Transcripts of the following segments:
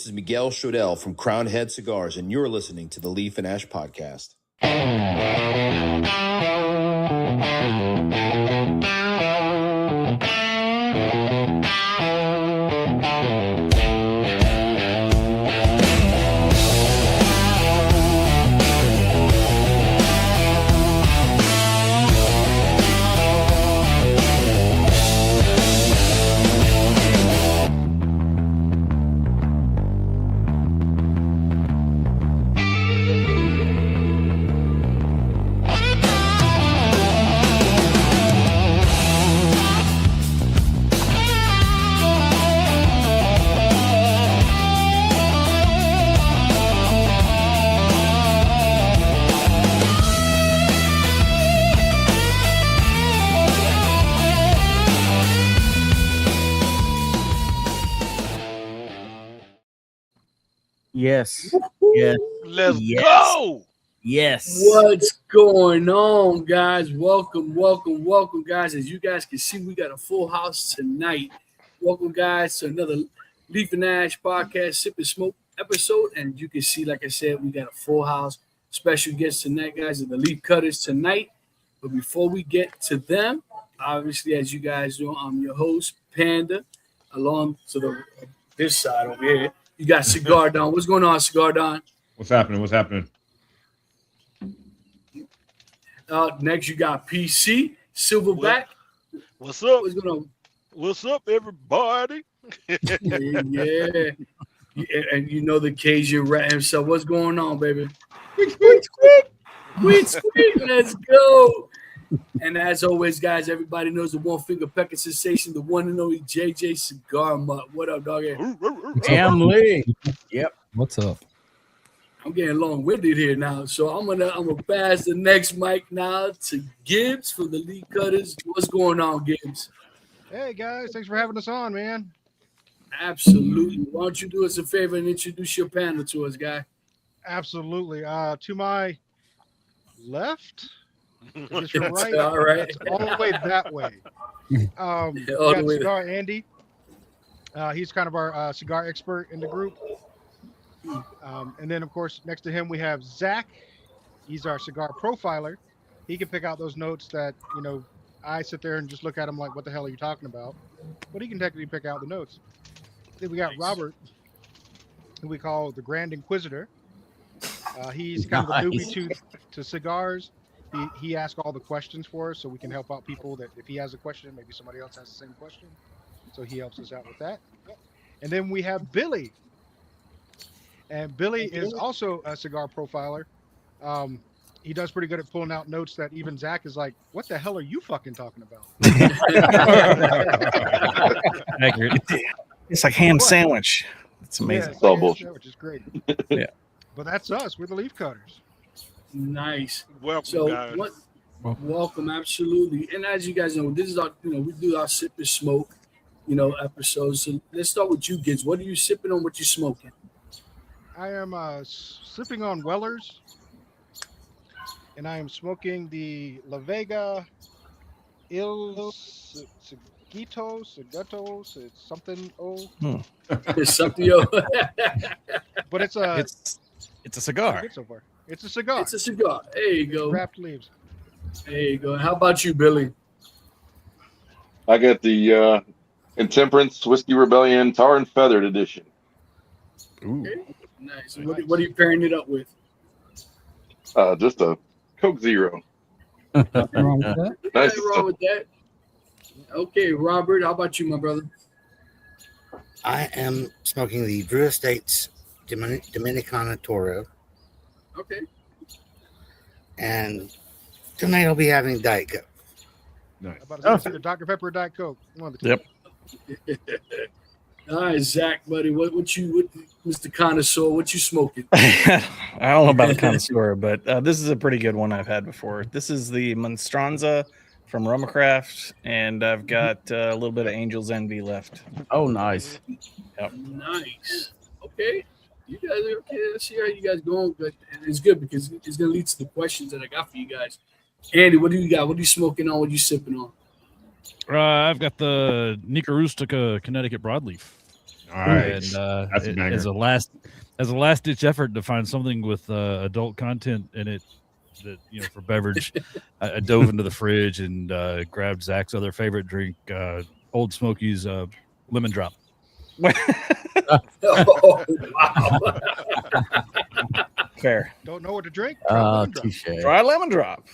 This is Miguel Shodell from Crown Head Cigars, and you're listening to the Leaf and Ash Podcast. Yes. Yes. Let's go. Yes. What's going on, guys? Welcome, guys. As you guys can see, we got a full house tonight. Welcome, guys, to another Leaf and Ash Podcast Sip and Smoke episode. And you can see, like I said, we got a full house. Special guests tonight, guys, are the Leaf Cutters tonight. But before we get to them, obviously, as you guys know, I'm your host, Panda, along to this side over here. You got Cigar Don. What's going on, Cigar Don? What's happening? Next, you got PC, Silverback. What's up? What's going on? What's up, everybody? Yeah. And you know the Cajun rat himself. What's going on, baby? Squeak. Let's go. And as always, guys, everybody knows the one finger pecking sensation, the one and only JJ Cigar Mutt. What up, doggy? Family. Yep. What's up? I'm getting long-winded here now, so I'm gonna pass the next mic now to Gibbs for the Leaf Cutters. What's going on, Gibbs? Hey guys, thanks for having us on, man. Absolutely. Why don't you do us a favor and introduce your panel to us, guy? Absolutely. To my left, is your right? All right. It's all the way that way. All We the got way Cigar Andy. He's kind of our cigar expert in the group. And then, of course, next to him we have Zach. He's our cigar profiler. He can pick out those notes that, I sit there and just look at him like, what the hell are you talking about? But he can technically pick out the notes. Then we got Robert, who we call the Grand Inquisitor. He's kind of the newbie to cigars. He asks all the questions for us so we can help out people that if he has a question, maybe somebody else has the same question. So he helps us out with that. And then we have Billy. And Billy is also a cigar profiler. He does pretty good at pulling out notes that even Zach is like, what the hell are you fucking talking about? Accurate. It's like ham sandwich. It's amazing. Yeah, ham sandwich is great. Yeah. But that's us. We're the Leaf Cutters. Nice. Welcome, guys. Welcome, absolutely. And as you guys know, this is our, we do our sip and smoke, episodes. So let's start with you, Gibbs. What are you sipping on? What you smoking? I am sipping on Wellers, and I am smoking the La Vega Il Seguitos, it's something. It's something. But it's a cigar. So far. It's a cigar. It's a cigar. There you go. Wrapped leaves. There you go. How about you, Billy? I got the Intemperance Whiskey Rebellion Tar and Feathered edition. Ooh. Okay. Nice. What are you pairing it up with? Just a Coke Zero. Nothing wrong with that. Nice. Nothing wrong with that. Okay, Robert, how about you, my brother? I am smoking the Drew Estates Dominicana Toro. Okay. And tonight I'll be having Diet Coke. Nice. About to say either Dr. Pepper or Diet Coke. One of the two. Yep. All right, Zach, buddy, what Mr. Connoisseur, what you smoking? I don't know about the connoisseur, but this is a pretty good one I've had before. This is the Monstranza from Romacraft, and I've got a little bit of Angel's Envy left. Oh, nice. Yep. Nice. Okay. You guys are okay. Let's see how you guys going. But it's good because it's going to lead to the questions that I got for you guys. Andy, what do you got? What are you smoking on? What are you sipping on? I've got the Nica Rustica Connecticut Broadleaf. All right. And That's a banger. as a last ditch effort to find something with adult content in it that for beverage, I dove into the fridge and grabbed Zach's other favorite drink, Old Smoky's lemon drop. Oh, wow. Fair. Don't know what to drink? Try lemon drop. Touche. Try lemon drop.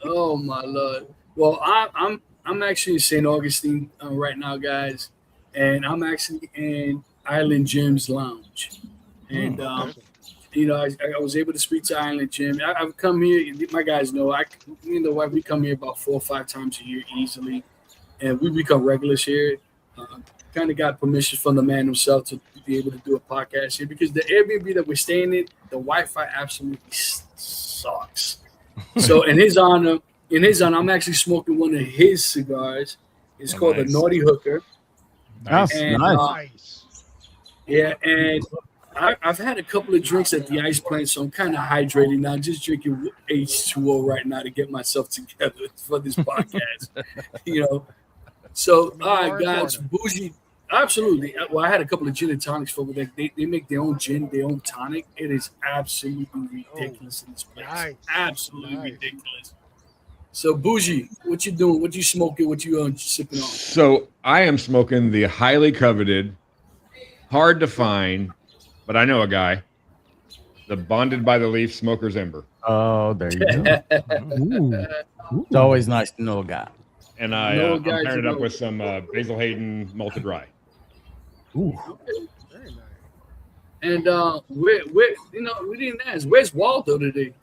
Oh my Lord. Well, I'm actually in St. Augustine right now, guys, and I'm actually in Island Jim's Lounge, and I was able to speak to Island Jim. I've come here. My guys know we come here about 4 or 5 times a year easily, and we become regulars here. Kind of got permission from the man himself to be able to do a podcast here because the Airbnb that we're staying in, the Wi-Fi absolutely sucks. So in his honor, I'm actually smoking one of his cigars. It's called the Naughty Hooker. Nice. And, Nice. Yeah, and I've had a couple of drinks at the ice plant, so I'm kind of hydrated now. Just drinking H2O right now to get myself together for this podcast. So, all right, guys, bougie. Absolutely. Well, I had a couple of gin and tonics for them. They make their own gin, their own tonic. It is absolutely ridiculous in this place. Nice. Absolutely ridiculous. So, Bougie, what you doing? What you smoking? What you sipping on? So I am smoking the highly coveted, hard to find, but I know a guy, the Bonded by the Leaf Smoker's Ember. Oh, there you go. It's always nice to know a guy. And I'm pairing it up with some Basil Hayden malted rye. Ooh. Okay. Very nice. And where we didn't ask. Where's Waldo today?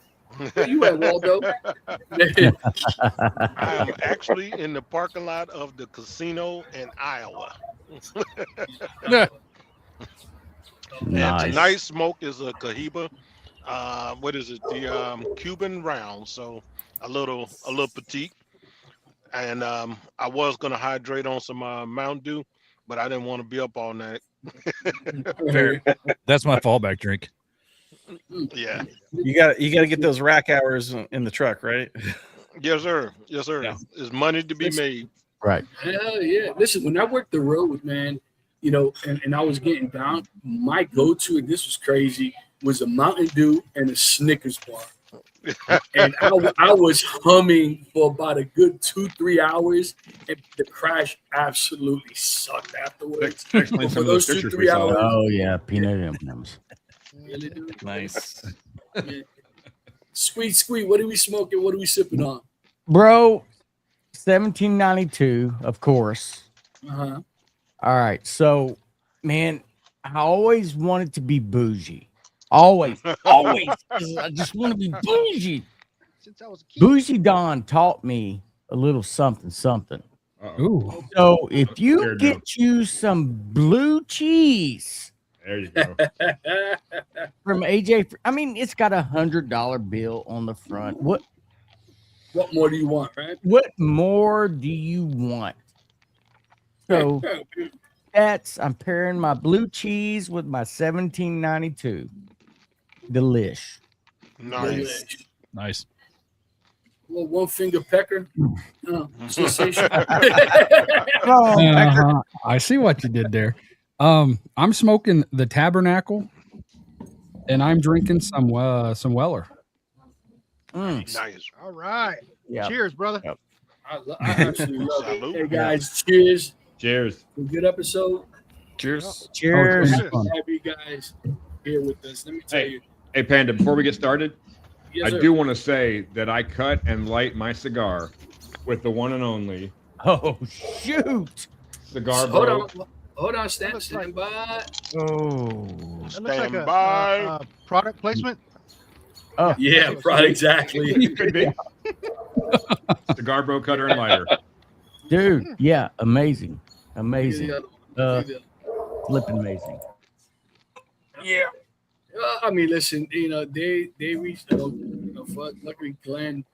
Where you at, Waldo? I am actually in the parking lot of the casino in Iowa. And tonight's smoke is a Cohiba. What is it? The Cuban round. So a little petite. And I was gonna hydrate on some Mountain Dew, but I didn't want to be up all night. That's my fallback drink. Yeah. You got to get those rack hours in the truck, right? Yes, sir. Yes, sir. Yeah. There's money to be made. Right. Hell yeah. Listen, when I worked the road, man, and I was getting down, my go-to, and this was crazy, was a Mountain Dew and a Snickers bar. And I was humming for about a good 2-3 hours, and the crash absolutely sucked afterwards. Explain For some of those those pictures 2-3 we saw. hours. Oh yeah, peanut M&Ms. Really, dude? Nice. Yeah. Squeak, what are we smoking? What are we sipping on? Bro, 1792, of course. Uh-huh. All right. So, man, I always wanted to be bougie. Always. I just want to be bougie. Since I was a kid. Bougie Don taught me a little something. Ooh. So if you Sure do. get you some blue cheese There you go. from AJ, I mean, it's got $100 bill on the front. What What more do you want, right? What more do you want? So I'm pairing my blue cheese with my 1792. Delish. Nice. Nice. Well, one finger pecker. Sensation. I see what you did there. I'm smoking the Tabernacle, and I'm drinking some Weller. Nice. All right. Yeah. Cheers, brother. Yep. I absolutely love it. Salute. Hey guys, cheers. Cheers. Good episode. Cheers. Cheers. Oh, fun. Happy you guys here with us. Let me tell you. Hey, Panda, before we get started, Yes, I sir. do want to say that I cut and light my cigar with the one and only Oh shoot. Cigar Hold Bro. on. Hold on, stand by. Oh. That looks like Stand a by. product placement. Oh. Yeah, right, exactly. Could be. Cigar Bro cutter and lighter. Dude, yeah, amazing. Yeah. Amazing. Flipping amazing. Yeah. I mean, listen, they reached out, luckily Glenn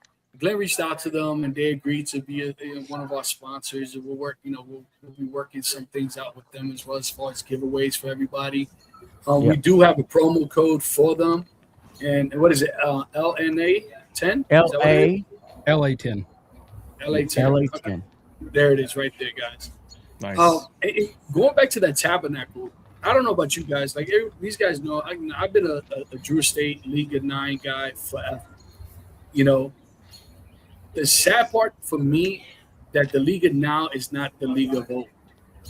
reached out to them and they agreed to be one of our sponsors. And we'll be working some things out with them as well as far as giveaways for everybody. We do have a promo code for them. And what is it? LNA 10? LA. LA10. LA 10. LA10. There it is right there, guys. Nice. Going back to that Tabernacle, I don't know about you guys. Like these guys know, I've been a Drew Estate League of 9 guy forever. You know, the sad part for me that the League of now is not the League of old.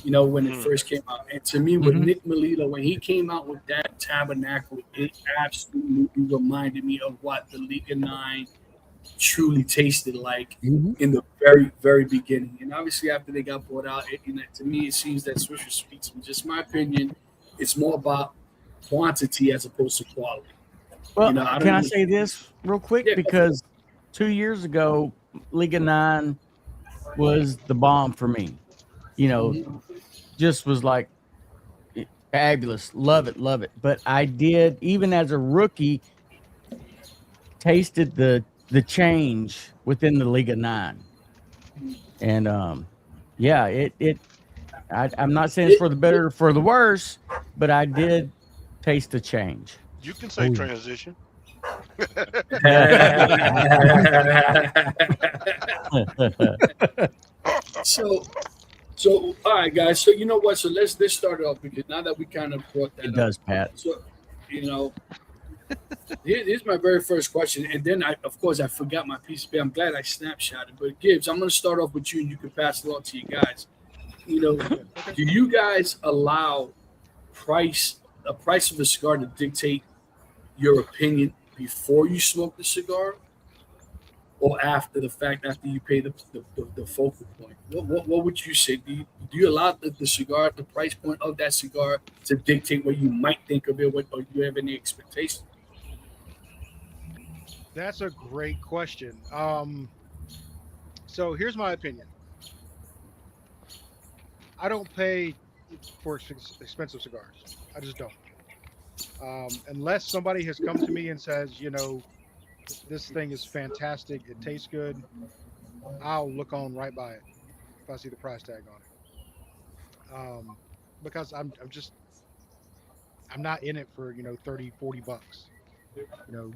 You know, when it first came out, and to me, with Nick Melito, when he came out with that Tabernacle, it absolutely reminded me of what the League of 9 truly tasted like in the very, very beginning. And obviously, after they got bought out, to me, it seems that Swisher Sweets, just my opinion, it's more about quantity as opposed to quality. Well, you know, can I say this real quick? Yeah, because 2 years ago, League of 9 was the bomb for me. You know, just was like fabulous. Love it, love it. But I did, even as a rookie, tasted the change within the League of 9. And yeah, I'm not saying it's for the better or for the worse, but I did taste the change. You can say transition. So all right, guys. So you know what? So let's start off, because now that we kind of brought that It does, up, Pat. So here's my very first question, and then I forgot my piece of paper. I'm glad I snapshotted. But Gibbs, I'm going to start off with you, and you can pass it on to you guys. You know, do you guys allow the price of a cigar to dictate your opinion before you smoke the cigar, or after the fact, after you pay the focal point? What would you say? Do you allow the cigar, the price point of that cigar, to dictate what you might think of it, or do you have any expectations? That's a great question. So here's my opinion. I don't pay for expensive cigars. I just don't. Unless somebody has come to me and says, you know, this thing is fantastic, it tastes good, I'll look on right by it if I see the price tag on it. Because I'm not in it for, you know, 30, 40 bucks. You know,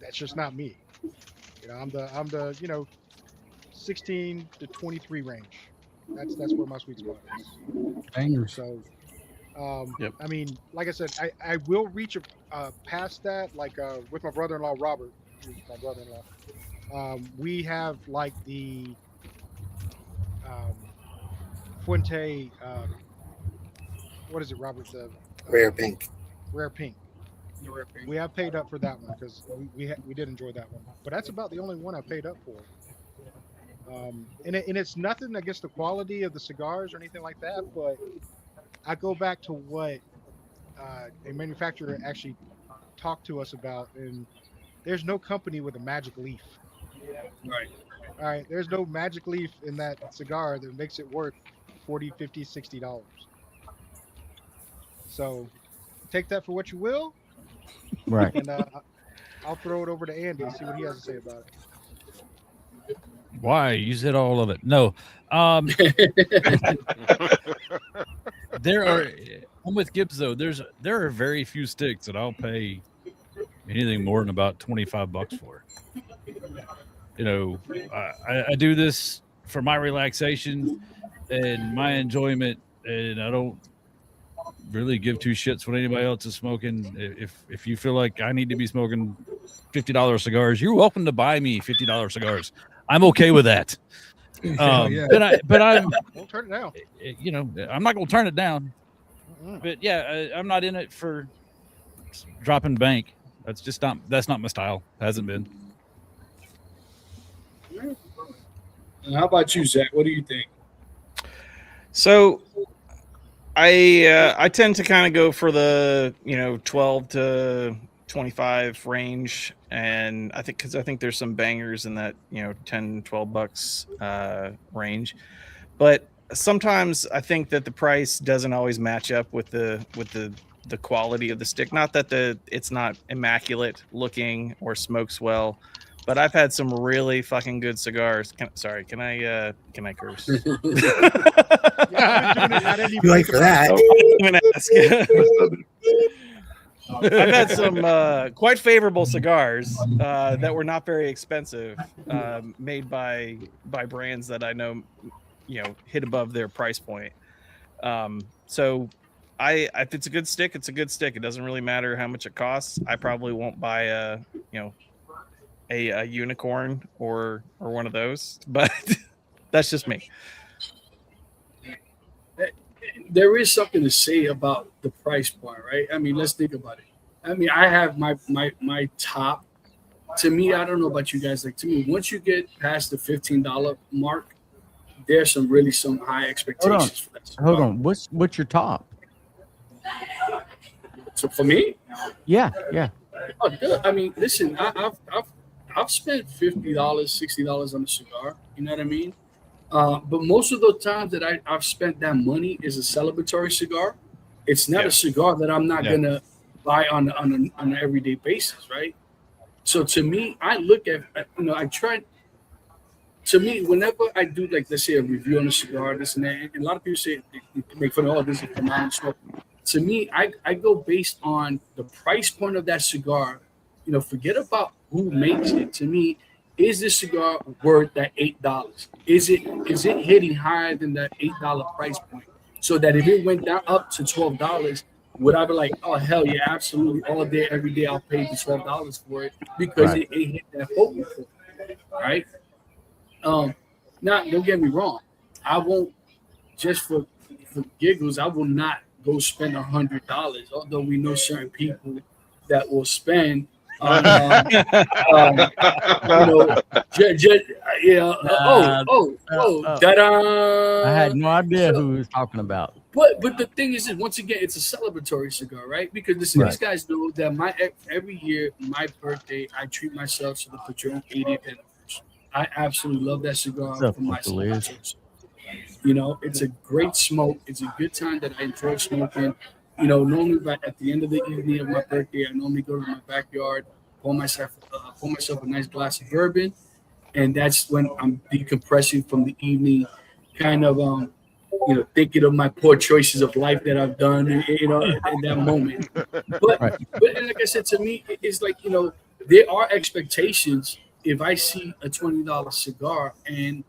that's just not me. You know, I'm the you know, 16 to 23 range. That's where my sweet spot is. Bangers. So I mean, like I said, I will reach past that, like with my brother-in-law Robert, who's my brother-in-law. We have like the Fuente, what is it, Robert? The Rare Pink. Rare Pink. We have paid up for that one because we did enjoy that one, but that's about the only one I paid up for. And it's nothing against the quality of the cigars or anything like that, but I go back to what a manufacturer actually talked to us about, and there's no company with a magic leaf. Right. All right. There's no magic leaf in that cigar that makes it worth $40, $50, $60. So take that for what you will. Right. And I'll throw it over to Andy and see what he has to say about it. Why? You said all of it. No. I'm with Gibbs though. There are very few sticks that I'll pay anything more than about $25 for. You know, I do this for my relaxation and my enjoyment, and I don't really give two shits what anybody else is smoking. If you feel like I need to be smoking $50 cigars, you're welcome to buy me $50 cigars. I'm okay with that. But I won't turn it down. You know, I'm not going to turn it down. But yeah, I'm not in it for dropping bank. That's not my style. Hasn't been. And how about you, Zach? What do you think? So I tend to kind of go for the 12 to 25 range, and I think there's some bangers in that 10 $12 bucks range, but sometimes I think that the price doesn't always match up with the quality of the stick. Not that it's not immaculate looking or smokes well, but I've had some really fucking good cigars. Can I curse? I didn't even Like for that. I've had some quite favorable cigars that were not very expensive, made by brands that I know, hit above their price point. So if it's a good stick, it's a good stick. It doesn't really matter how much it costs. I probably won't buy a unicorn or one of those, but that's just me. There is something to say about the price point, right? I mean, let's think about it. I mean, I have my top. To me, I don't know about you guys. Like, to me, once you get past the $15 mark, there's some high expectations for that. Hold on. What's your top? So for me, yeah. Oh, good. I mean, listen, I've spent $50, $60 on a cigar. You know what I mean? But most of the times that I've spent that money is a celebratory cigar. It's not a cigar that I'm not gonna buy on an everyday basis, right? So to me, I look at I try. To me, whenever I do, like, let's say a review on a cigar, this and that, and a lot of people say they make fun of this is phenomenal smoke. To me, I go based on the price point of that cigar. Forget about who makes it. To me, is this cigar worth that $8? Is it hitting higher than that $8 price point? So that if it went down up to $12, would I be like, oh hell yeah, absolutely, all day, every day, I'll pay the $12 for it because it hit that focal point, right? Now, don't get me wrong. I won't, just for giggles, I will not go spend $100. Although we know certain people that will spend on, da-da. I had no idea who he was talking about. But the thing is, once again, it's a celebratory cigar, right? Because listen, these guys know that every year, my birthday, I treat myself to the Patron 80th anniversary. I absolutely love that cigar for myself. It's a great smoke. It's a good time that I enjoy smoking. Normally at the end of the evening of my birthday, I normally go to my backyard, pour myself a nice glass of bourbon, and that's when I'm decompressing from the evening, kind of thinking of my poor choices of life that I've done, in that moment. But like I said, to me, it's like there are expectations. If I see a $20 cigar, and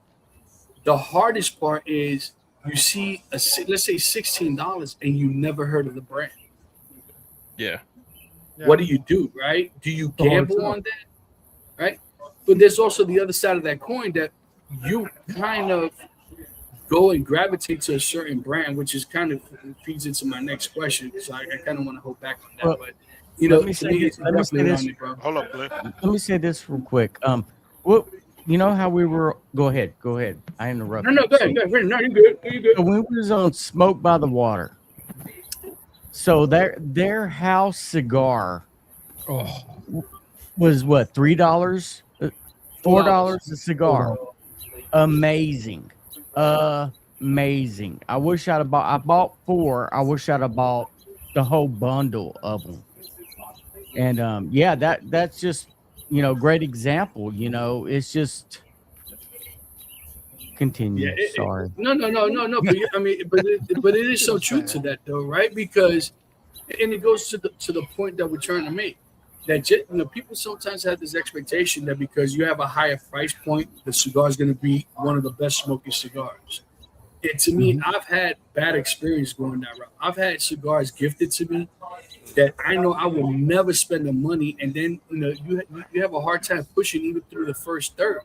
the hardest part is you see let's say $16 and you never heard of the brand. Yeah. What do, right? Do you gamble on that, right? But there's also the other side of that coin that you kind of go and gravitate to a certain brand, which is kind of feeds into my next question. So I kind of want to hold back on that, but. Let me say this. Hold up, Cliff. Let me say this real quick. How we were? Go ahead. I interrupted. No, go ahead. No, you're good. So we was on Smoke by the Water. So their house cigar was what, $3, $4 a cigar. Amazing. I wish I bought 4. I wish I'd have bought the whole bundle of them. And that's just great example. It's just continue. Sorry. No. But it is so true to that though, right? Because it goes to the point that we're trying to make. That people sometimes have this expectation that because you have a higher price point, the cigar is going to be one of the best smoking cigars. And to me, I've had bad experience going that route. I've had cigars gifted to me that I know I will never spend the money, and then you have a hard time pushing even through the first third,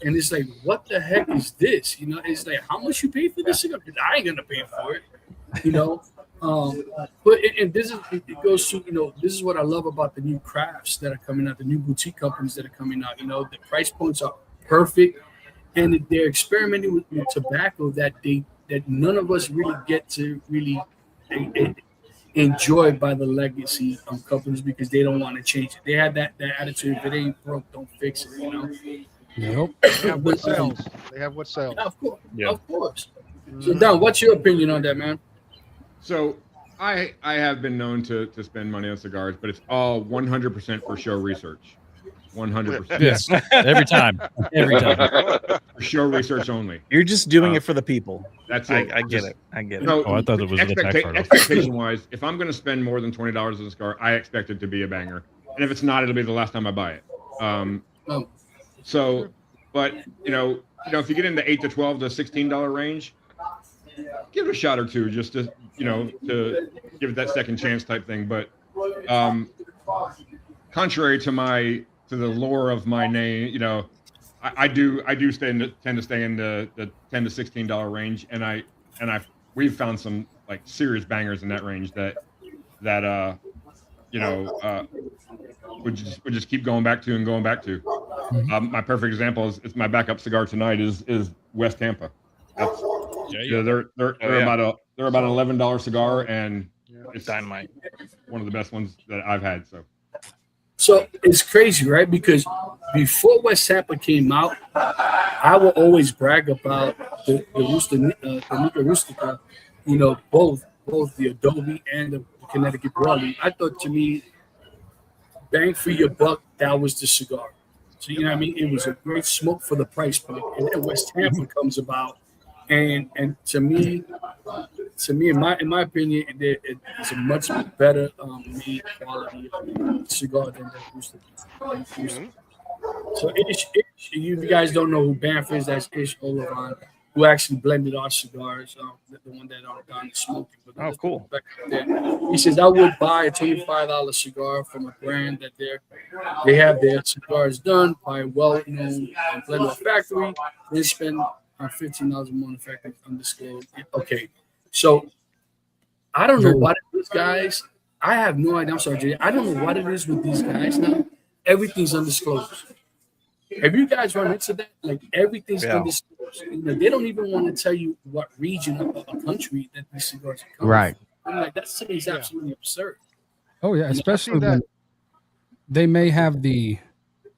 and it's like, what the heck is this? It's like, how much you pay for this cigar? Because I ain't gonna pay for it, But it goes to this is what I love about the new crafts that are coming out, the new boutique companies that are coming out. The price points are perfect, and they're experimenting with tobacco that none of us really get to really enjoyed by the legacy of companies because they don't want to change it. They have that attitude: if it ain't broke, don't fix it. Nope. They have what sells. Of course. So, Don, what's your opinion on that, man? So, I have been known to spend money on cigars, but it's all 100% for show research. 100%. Yes, every time. For show research only. You're just doing it for the people. That's it. I get it. I thought it was expectation-wise, if I'm going to spend more than $20 on a cigar, I expect it to be a banger. And if it's not, it'll be the last time I buy it. So, but if you get in the $8 to $12 to $16 range, give it a shot or two, just to to give it that second chance type thing. But contrary to the lore of my name, I do tend to stay in the $10 to $16 range, and we've found some like serious bangers in that range that would just keep going back to. My perfect example is my backup cigar tonight is West Tampa. That's, they're about an $11 cigar, and it's dynamite. One of the best ones that I've had. So it's crazy, right? Because before West Tampa came out, I will always brag about the Nica Rustica, both the Adobe and the Connecticut Broadleaf. I thought, to me, bang for your buck, that was the cigar. So, you know what I mean? It was a great smoke for the price point. And then West Tampa comes about, and to me, in my opinion, it's a much better made quality cigar than the Rustica. So Ish, you guys don't know who Banff is, that's Ish Olavan, who actually blended our cigars, the one that Don is smoking. Oh, cool. He says, I would buy a $25 cigar from a brand that they have their cigars done by a well-known blender factory. They spend $15 more on the factory undisclosed. Okay, so I don't know what it is, guys. I have no idea. I'm sorry, Jay. I don't know what it is with these guys now. Everything's undisclosed. Have you guys run into that? Like, everything's undisclosed. They don't even want to tell you what region of a country that these cigars are coming right. from. I'm like, that seems absolutely absurd. Oh yeah, especially when they may have the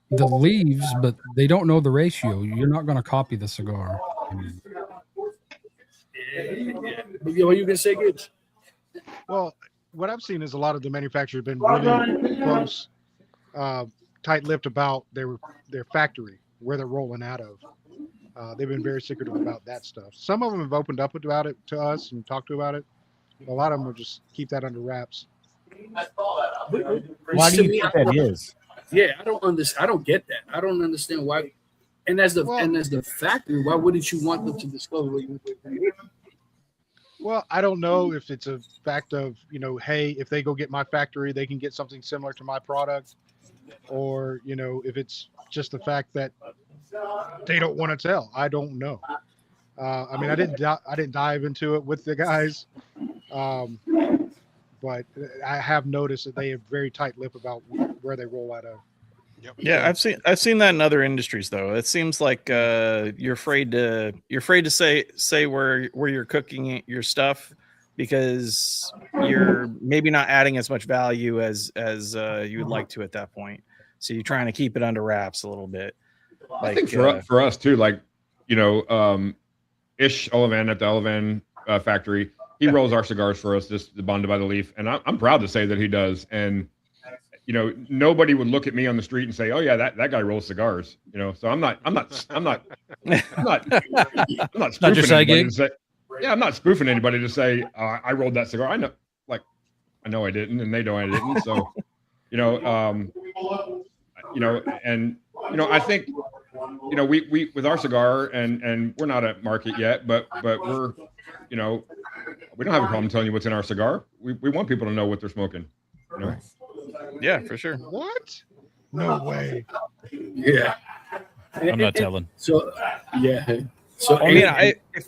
leaves, but they don't know the ratio. You're not going to copy the cigar. What are you gonna say, Gibbs? Well, what I've seen is a lot of the manufacturers have been really close, tight-lipped about their factory, where they're rolling out of. They've been very secretive about that stuff. Some of them have opened up about it to us and talked about it. A lot of them will just keep that under wraps. Why do you think that is? Yeah, I don't understand. I don't get that. I don't understand why. And as the factory, why wouldn't you want them to disclose what you do? Well, I don't know if it's a fact of, hey, if they go get my factory, they can get something similar to my product, or, if it's just the fact that they don't want to tell. I don't know. I mean, I didn't dive into it with the guys, but I have noticed that they have very tight lip about where they roll out of. Yep. Yeah, I've seen that in other industries though. It seems like you're afraid to say where you're cooking your stuff because you're maybe not adding as much value as you would like to at that point. So you're trying to keep it under wraps a little bit. I think for us too, like Ish Olavan at the Olavan factory, he rolls our cigars for us, just bonded by the leaf, and I'm proud to say that he does. And nobody would look at me on the street and say, "Oh yeah, that guy rolls cigars." So I'm not spoofing anybody to say, yeah, I'm not spoofing anybody to say I rolled that cigar. I know I didn't, and they know I didn't. So, I think, we with our cigar, and we're not at market yet, but we're, we don't have a problem telling you what's in our cigar. We want people to know what they're smoking. Yeah, for sure. What? No way. Yeah. I'm not telling. So, yeah. So, I mean,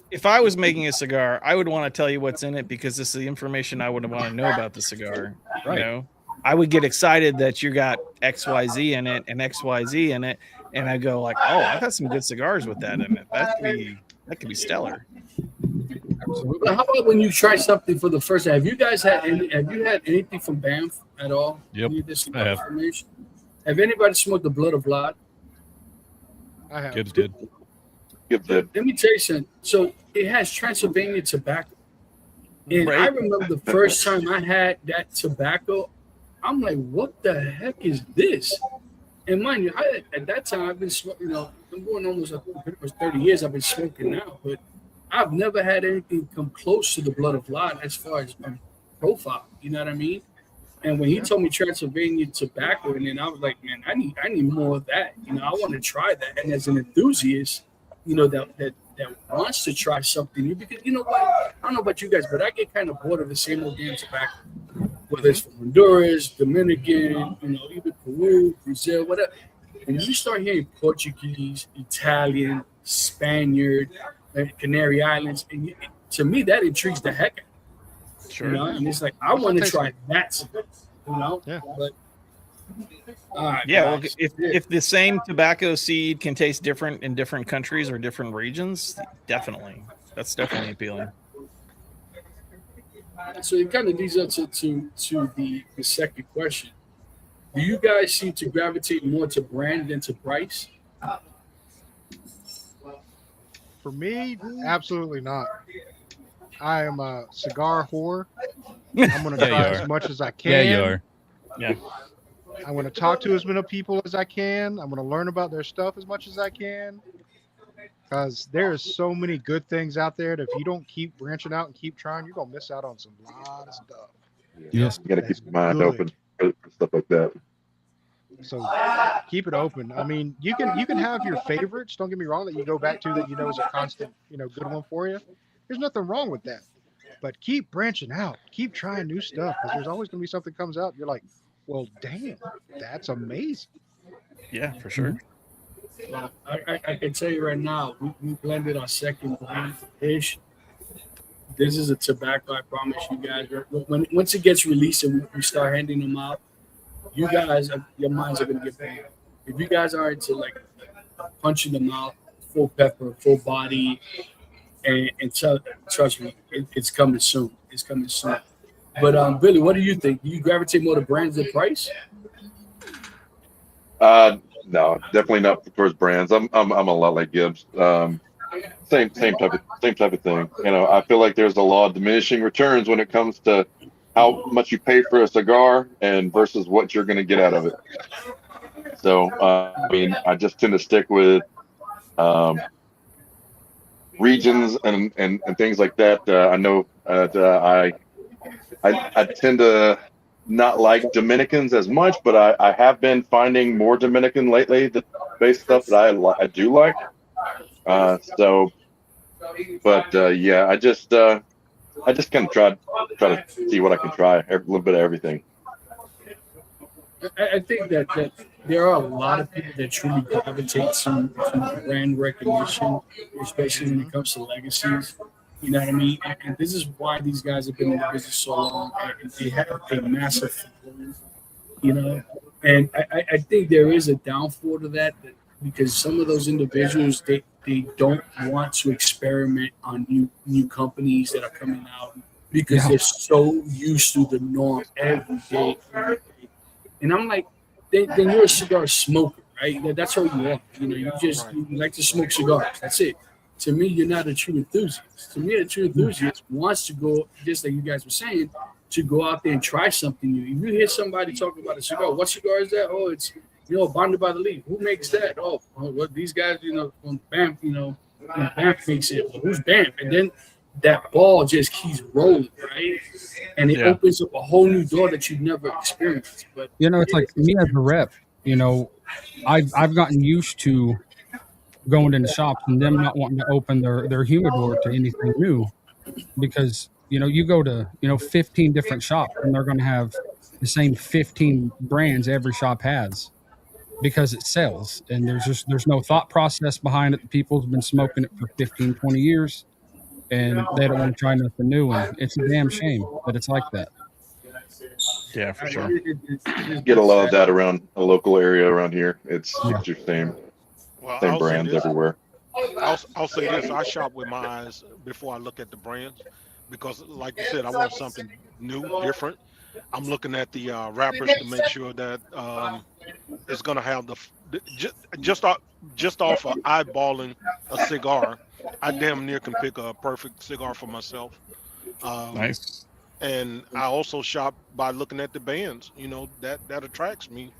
if I was making a cigar, I would want to tell you what's in it because this is the information I would want to know about the cigar. Right. I would get excited that you got XYZ in it and XYZ in it, and I go like, "Oh, I've had some good cigars with that in it. That could be stellar." But how about when you try something for the first time? Have you had anything from Banff at all? Yep, I have. Have anybody smoked the Blood of Lot? I have. Gibbs did. Let me tell you something. So it has Transylvania tobacco. And I remember the first time I had that tobacco, I'm like, what the heck is this? And mind you, at that time, I've been smoking, I'm going almost 30 years I've been smoking now, but I've never had anything come close to the Blood of Lot as far as profile. You know what I mean? And when he told me Transylvania tobacco, and then I was like, man, I need more of that. I want to try that. And as an enthusiast, that that wants to try something new, because you know what? I don't know about you guys, but I get kind of bored of the same old damn tobacco. Whether it's from Honduras, Dominican, even Peru, Brazil, whatever. And you start hearing Portuguese, Italian, Spaniard, Canary Islands, and to me that intrigues the heck out of me. Sure. And it's like I want to try that. Yeah. But well, if the same tobacco seed can taste different in different countries or different regions, that's definitely appealing. So it kind of leads up to the second question. Do you guys seem to gravitate more to brand than to price? For me, absolutely not. I am a cigar whore. I'm going to try as much as I can. Yeah, you are. Yeah. I'm going to talk to as many people as I can. I'm going to learn about their stuff as much as I can. Because there's so many good things out there that if you don't keep branching out and keep trying, you're going to miss out on some lot of stuff. Yes. You got to keep your mind open for stuff like that. So keep it open. I mean, you can have your favorites. Don't get me wrong, that you go back to that is a constant, good one for you. There's nothing wrong with that. But keep branching out. Keep trying new stuff, because there's always going to be something comes out. You're like, well, damn, that's amazing. Yeah, for sure. Well, I can tell you right now, we blended our second blend ish. This is a tobacco, I promise you guys. Once it gets released and we start handing them out, you guys, your minds are going to get banged. If you guys are into like punching them out, full pepper, full body, and trust me, it's coming soon. It's coming soon. But Billy, what do you think? Do you gravitate more to brands than price? No, definitely not towards brands. I'm a lot like Gibbs. Same type of thing. I feel like there's a law of diminishing returns when it comes to how much you pay for a cigar and versus what you're going to get out of it. So, I just tend to stick with regions and things like that. I know that I tend to not like Dominicans as much, but I have been finding more Dominican lately, the base stuff that I do like. I just kind of try to see what I can try, a little bit of everything. I think that there are a lot of people that truly gravitate to brand recognition, especially when it comes to legacies. You know what I mean? And this is why these guys have been in the business so long, and they have a massive following, And I think there is a downfall to that because some of those individuals, they don't want to experiment on new companies that are coming out because they're so used to the norm every day. And I'm like, then you're a cigar smoker, right? That's all you are. You like to smoke cigars. That's it. To me, you're not a true enthusiast. To me, a true enthusiast wants to go, just like you guys were saying, to go out there and try something new. If you hear somebody talking about a cigar, what cigar is that? Oh, it's bonded by the leaf. Who makes that? Oh, well, these guys, from Banff, Banff makes it. Well, who's Banff? And then that ball just keeps rolling, right? And it opens up a whole new door that you've never experienced. But it's like me as a rep. I've gotten used to going into shops and them not wanting to open their humidor to anything new, because you go to 15 different shops and they're going to have the same 15 brands every shop has, because it sells, and there's no thought process behind it. The people's been smoking it for 15, 20 years, and they don't want to try nothing new, and it's a damn shame that it's like that. Yeah, for sure. Get a lot of that around a local area around here. It's your same brands everywhere. I'll say this: I shop with my eyes before I look at the brands, because, like you said, I want something new, different. I'm looking at the wrappers to make sure that it's going to have just off of eyeballing a cigar, I damn near can pick a perfect cigar for myself. Nice. And I also shop by looking at the bands. That attracts me.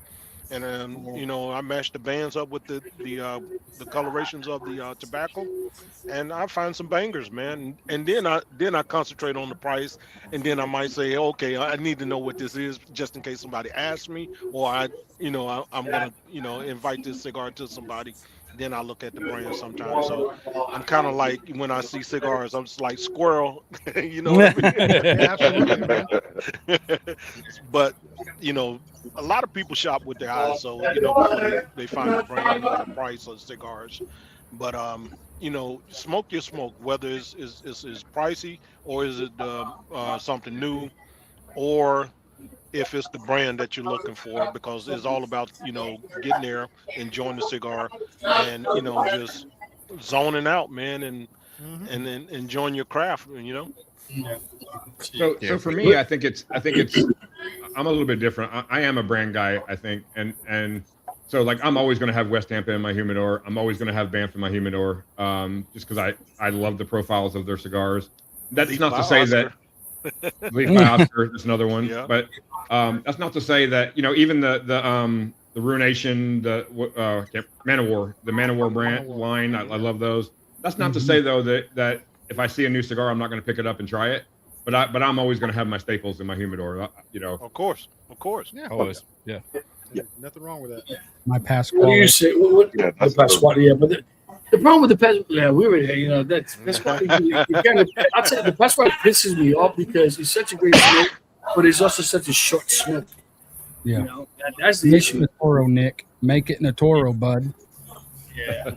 And I mash the bands up with the colorations of the tobacco, and I find some bangers, man. And then I concentrate on the price, and then I might say, okay, I need to know what this is, just in case somebody asks me, or I'm gonna invite this cigar to somebody then I look at the brand sometimes. So I'm kind of like when I see cigars, I'm just like squirrel, you know what I mean? Yeah, absolutely, man. But you know, a lot of people shop with their eyes, so you know, before they find the brand or the price of cigars. But you know, smoke your smoke, whether it's pricey or is it something new, or if it's the brand that you're looking for, because it's all about, you know, getting there, enjoying the cigar, and you know, just zoning out, man, and then enjoying your craft, you know. So for me, I think it's I'm a little bit different. I am a brand guy, I think, and so like I'm always going to have West Tampa in my humidor. I'm always going to have Banff in my humidor, just because I love the profiles of their cigars. That's Leaf not by to say Oscar. that Leaf by Oscar is another one, Yeah. but that's not to say that, you know, even the Ruination, the Man-O-War brand line, I love those. That's not to say though that if I see a new cigar, I'm not going to pick it up and try it. But I'm always going to have my staples in my humidor, you know. Of course. Yeah, Always. Yeah. nothing wrong with that. My What do Pasquale. you say? What, Yeah, the that's Pasquale, yeah, but the problem with the Pasquale, yeah, we were there, you know, that's Pasquale. You kind of, I'll tell you, the Pasquale pisses me off because he's such a great smoke, but he's also such a short smoke. Yeah. You know, that's the Make it issue. a Toro, Nick. Make it in a Toro, bud. Yeah.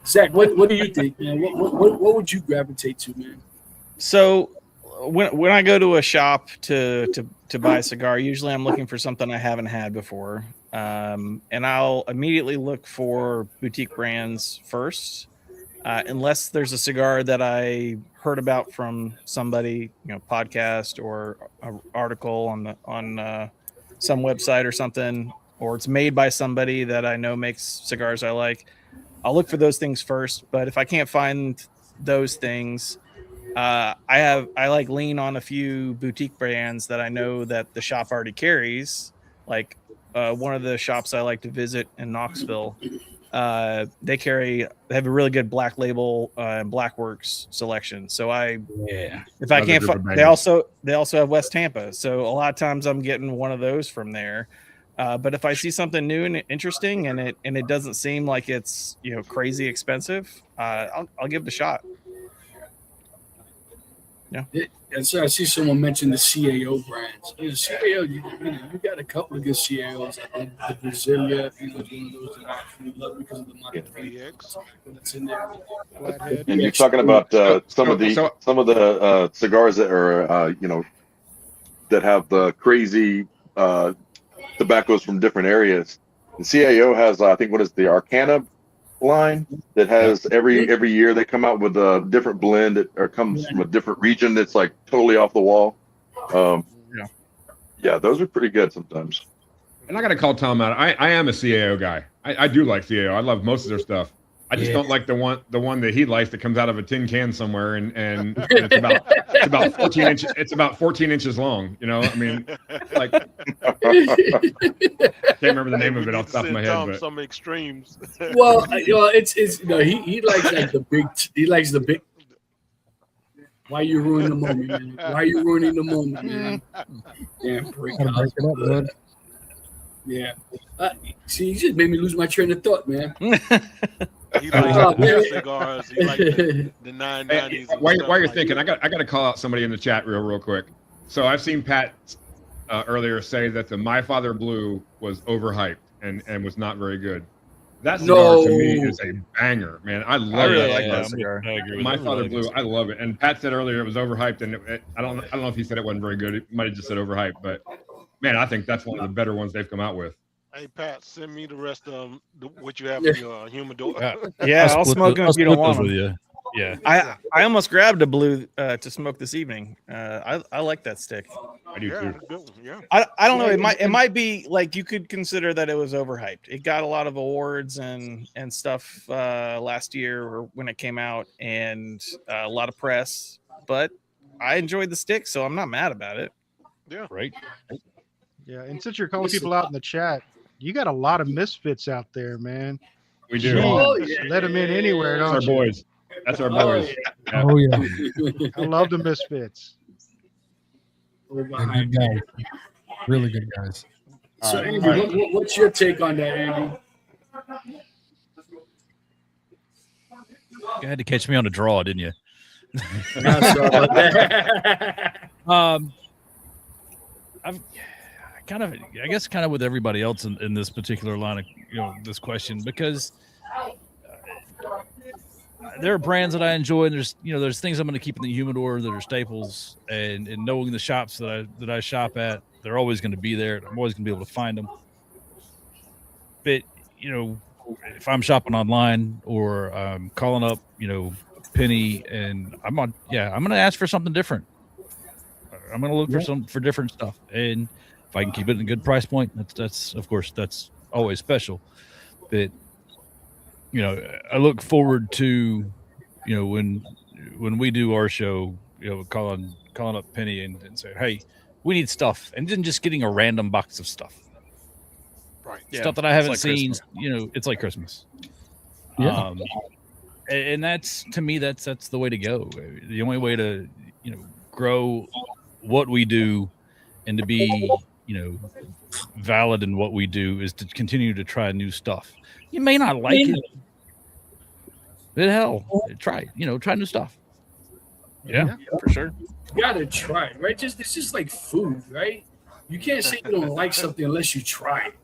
Zach, what do you think, man? What would you gravitate to, man? So when I go to a shop to buy a cigar, usually I'm looking for something I haven't had before, and I'll immediately look for boutique brands first, unless there's a cigar that I heard about from somebody, you know, podcast or an article on some website or something, or it's made by somebody that I know makes cigars I like. I'll look for those things first. But if I can't find those things, I like lean on a few boutique brands that I know that the shop already carries. Like one of the shops I like to visit in Knoxville, they have a really good black label and black works selection. So if I can't find, they also have West Tampa. So a lot of times I'm getting one of those from there. But if I see something new and interesting and it doesn't seem like it's, you know, crazy expensive, I'll give it a shot. Yeah. And so I see someone mention the CAO brands. You know, CAO, you got a couple of good CAOs. I think the Brasilia, you know, is one of those that I actually love because of the modifications that's in there. And you're talking about some of the cigars that are you know, that have the crazy tobaccos from different areas. The CAO has I think what is the Arcana line that has every year they come out with a different blend that comes from a different region that's like totally off the wall. Yeah, those are pretty good sometimes. And I got to call Tom out. I am a CAO guy. I do like CAO. I love most of their stuff. I just don't like the one that he likes that comes out of a tin can somewhere and it's about 14 inches. It's about 14 inches long. You know, I mean, like can't remember the name of it off the top of my head. But Some extremes. Well, you know, it's you know, he likes like the big. He likes the big. Why you ruining the moment, man? Why you ruining the moment, man? Yeah, break Gotta break it up, bud. Yeah. See, you just made me lose my train of thought, man. He likes the cigars. He likes the 990s. While you're thinking, I got to call out somebody in the chat real quick. So I've seen Pat earlier say that the My Father Blue was overhyped and was not very good. That cigar to me is a banger, man. I really like that cigar. My Father Blue, I love it. And Pat said earlier it was overhyped, and I don't know if he said it wasn't very good. He might have just said overhyped, but man, I think that's one of the better ones they've come out with. Hey Pat, send me the rest of what you have in your humidor. Yeah, I'll smoke them if you don't want them. You. Yeah, I almost grabbed a blue to smoke this evening. I like that stick. I do too. Yeah. I don't know. It might be like you could consider that it was overhyped. It got a lot of awards and stuff last year or when it came out, and a lot of press. But I enjoyed the stick, so I'm not mad about it. Yeah. Right. Yeah, and since you're calling people out in the chat, you got a lot of misfits out there, man. We do. Jeez, let them in anywhere, don't That's our boys. That's our boys. Yeah. Oh yeah. I love the misfits. They're good guys. Really good guys. So, Andy, what's your take on that, Andy? You had to catch me on a draw, didn't you? Not sure about that. I guess kind of with everybody else in this particular line of, this question, because there are brands that I enjoy, and there's things I'm going to keep in the humidor that are staples, and knowing the shops that I shop at, they're always going to be there. I'm always going to be able to find them. But, if I'm shopping online or calling up, Penny, and I'm going to ask for something different. I'm going to look for different stuff. And if I can keep it in a good price point, that's of course, that's always special. But, I look forward to, when we do our show, calling up Penny and saying, hey, we need stuff. And then just getting a random box of stuff. Right. Stuff that I haven't seen, it's like Christmas. Yeah. And that's, to me, that's the way to go. The only way to, grow what we do and to be, valid in what we do is to continue to try new stuff. You may not like it, but hell, try new stuff. Yeah, for sure. You gotta try it, right? It's just like food, right? You can't say you don't like something unless you try it.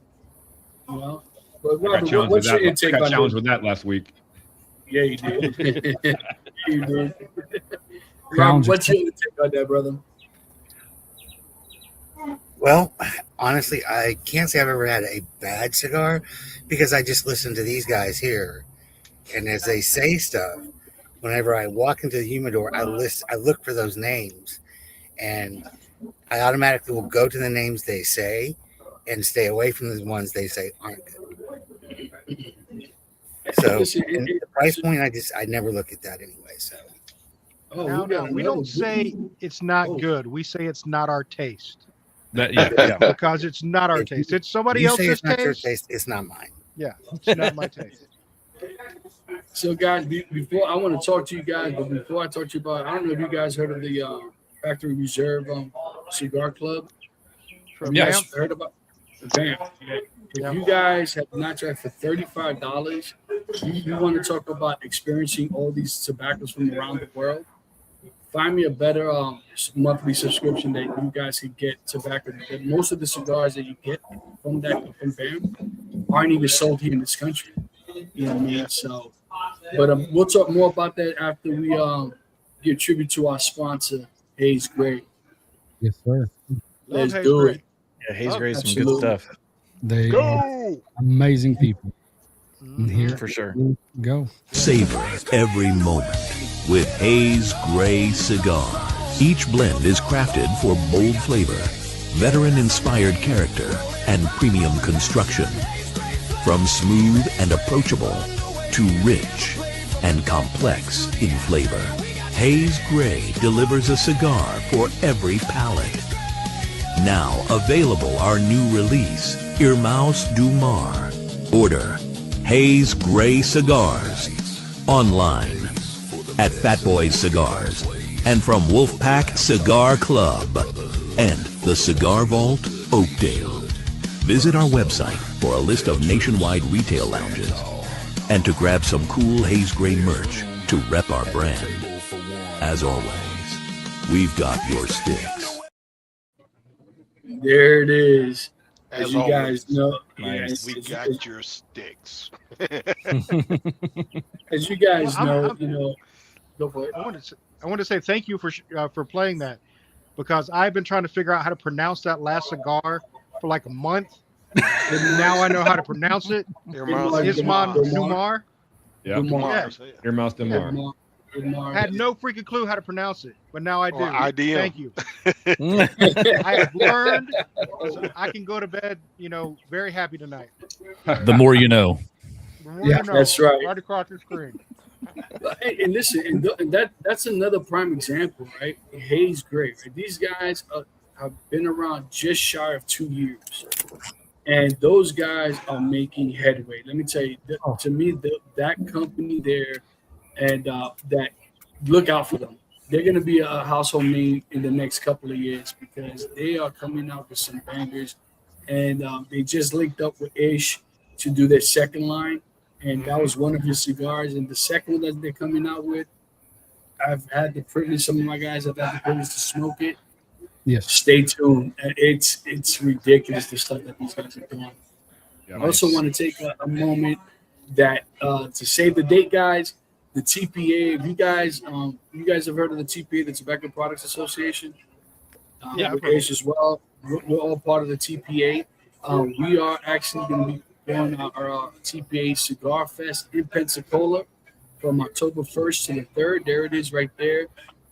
But Robert, what's your intake on challenged with that last week? Yeah, you did. You did. Robert, what's your intake on that, brother? Well, honestly, I can't say I've ever had a bad cigar because I just listen to these guys here. And as they say stuff, whenever I walk into the humidor, I look for those names. And I automatically will go to the names they say and stay away from the ones they say aren't good. So the price point, I never look at that anyway. So we don't say it's not good. We say it's not our taste. Because it's not our taste. It's somebody else's it's not taste. your taste. It's not mine. Yeah, it's not my taste. So, guys, before I want to talk to you guys, but before I talk to you about, I don't know if you guys heard of the Factory Reserve Cigar Club. Have you guys heard about BAM? If you guys have not tried for $35, you want to talk about experiencing all these tobaccos from around the world, find me a better monthly subscription that you guys can get tobacco. Most of the cigars that you get from BAM aren't even sold here in this country. You know what I mean? So, but we'll talk more about that after we give tribute to our sponsor, Hayes Gray. Yes, sir. Let's do it. Yeah, Hayes Gray's some good stuff. They are amazing people. And here for sure. we go. Savor every moment with Hayes Gray Cigar. Each blend is crafted for bold flavor, veteran-inspired character, and premium construction. From smooth and approachable to rich and complex in flavor, Hayes Gray delivers a cigar for every palate. Now available our new release, Irmãos do Mar. Order Hayes Gray Cigars online at Fat Boys Cigars and from Wolfpack Cigar Club and the Cigar Vault, Oakdale. Visit our website for a list of nationwide retail lounges and to grab some cool Hayes Gray merch to rep our brand. As always, we've got your sticks. There it is. As As you always, guys know, we got your sticks. as you guys know, go for it. I want to say thank you for playing that, because I've been trying to figure out how to pronounce that last cigar for like a month, and now I know how to pronounce it. Isman Numar. Yeah. Irmãos do Mar. I had no freaking clue how to pronounce it, but now I do. IDM. Thank you. I have learned, so I can go to bed, very happy tonight. The more you know. That's right. Right across the screen. And listen, and that's another prime example, right? Hayes Gray. Right? These guys have been around just shy of 2 years, and those guys are making headway. Let me tell you, to me, that company there, and that look out for them. They're going to be a household name in the next couple of years because they are coming out with some bangers, and they just linked up with Ish to do their second line. and that was one of his cigars. And the second one that they're coming out with, I've had the privilege. Some of my guys have had the privilege to smoke it. Yes. Stay tuned. It's ridiculous the stuff that these guys are doing. Yeah, I also want to take a moment that to save the date, guys. The TPA. If you guys have heard of the TPA, the Tobacco Products Association. Yeah, with Ace as well. We're all part of the TPA. We are actually going to be doing our TPA Cigar Fest in Pensacola from October 1st to the 3rd. There it is right there.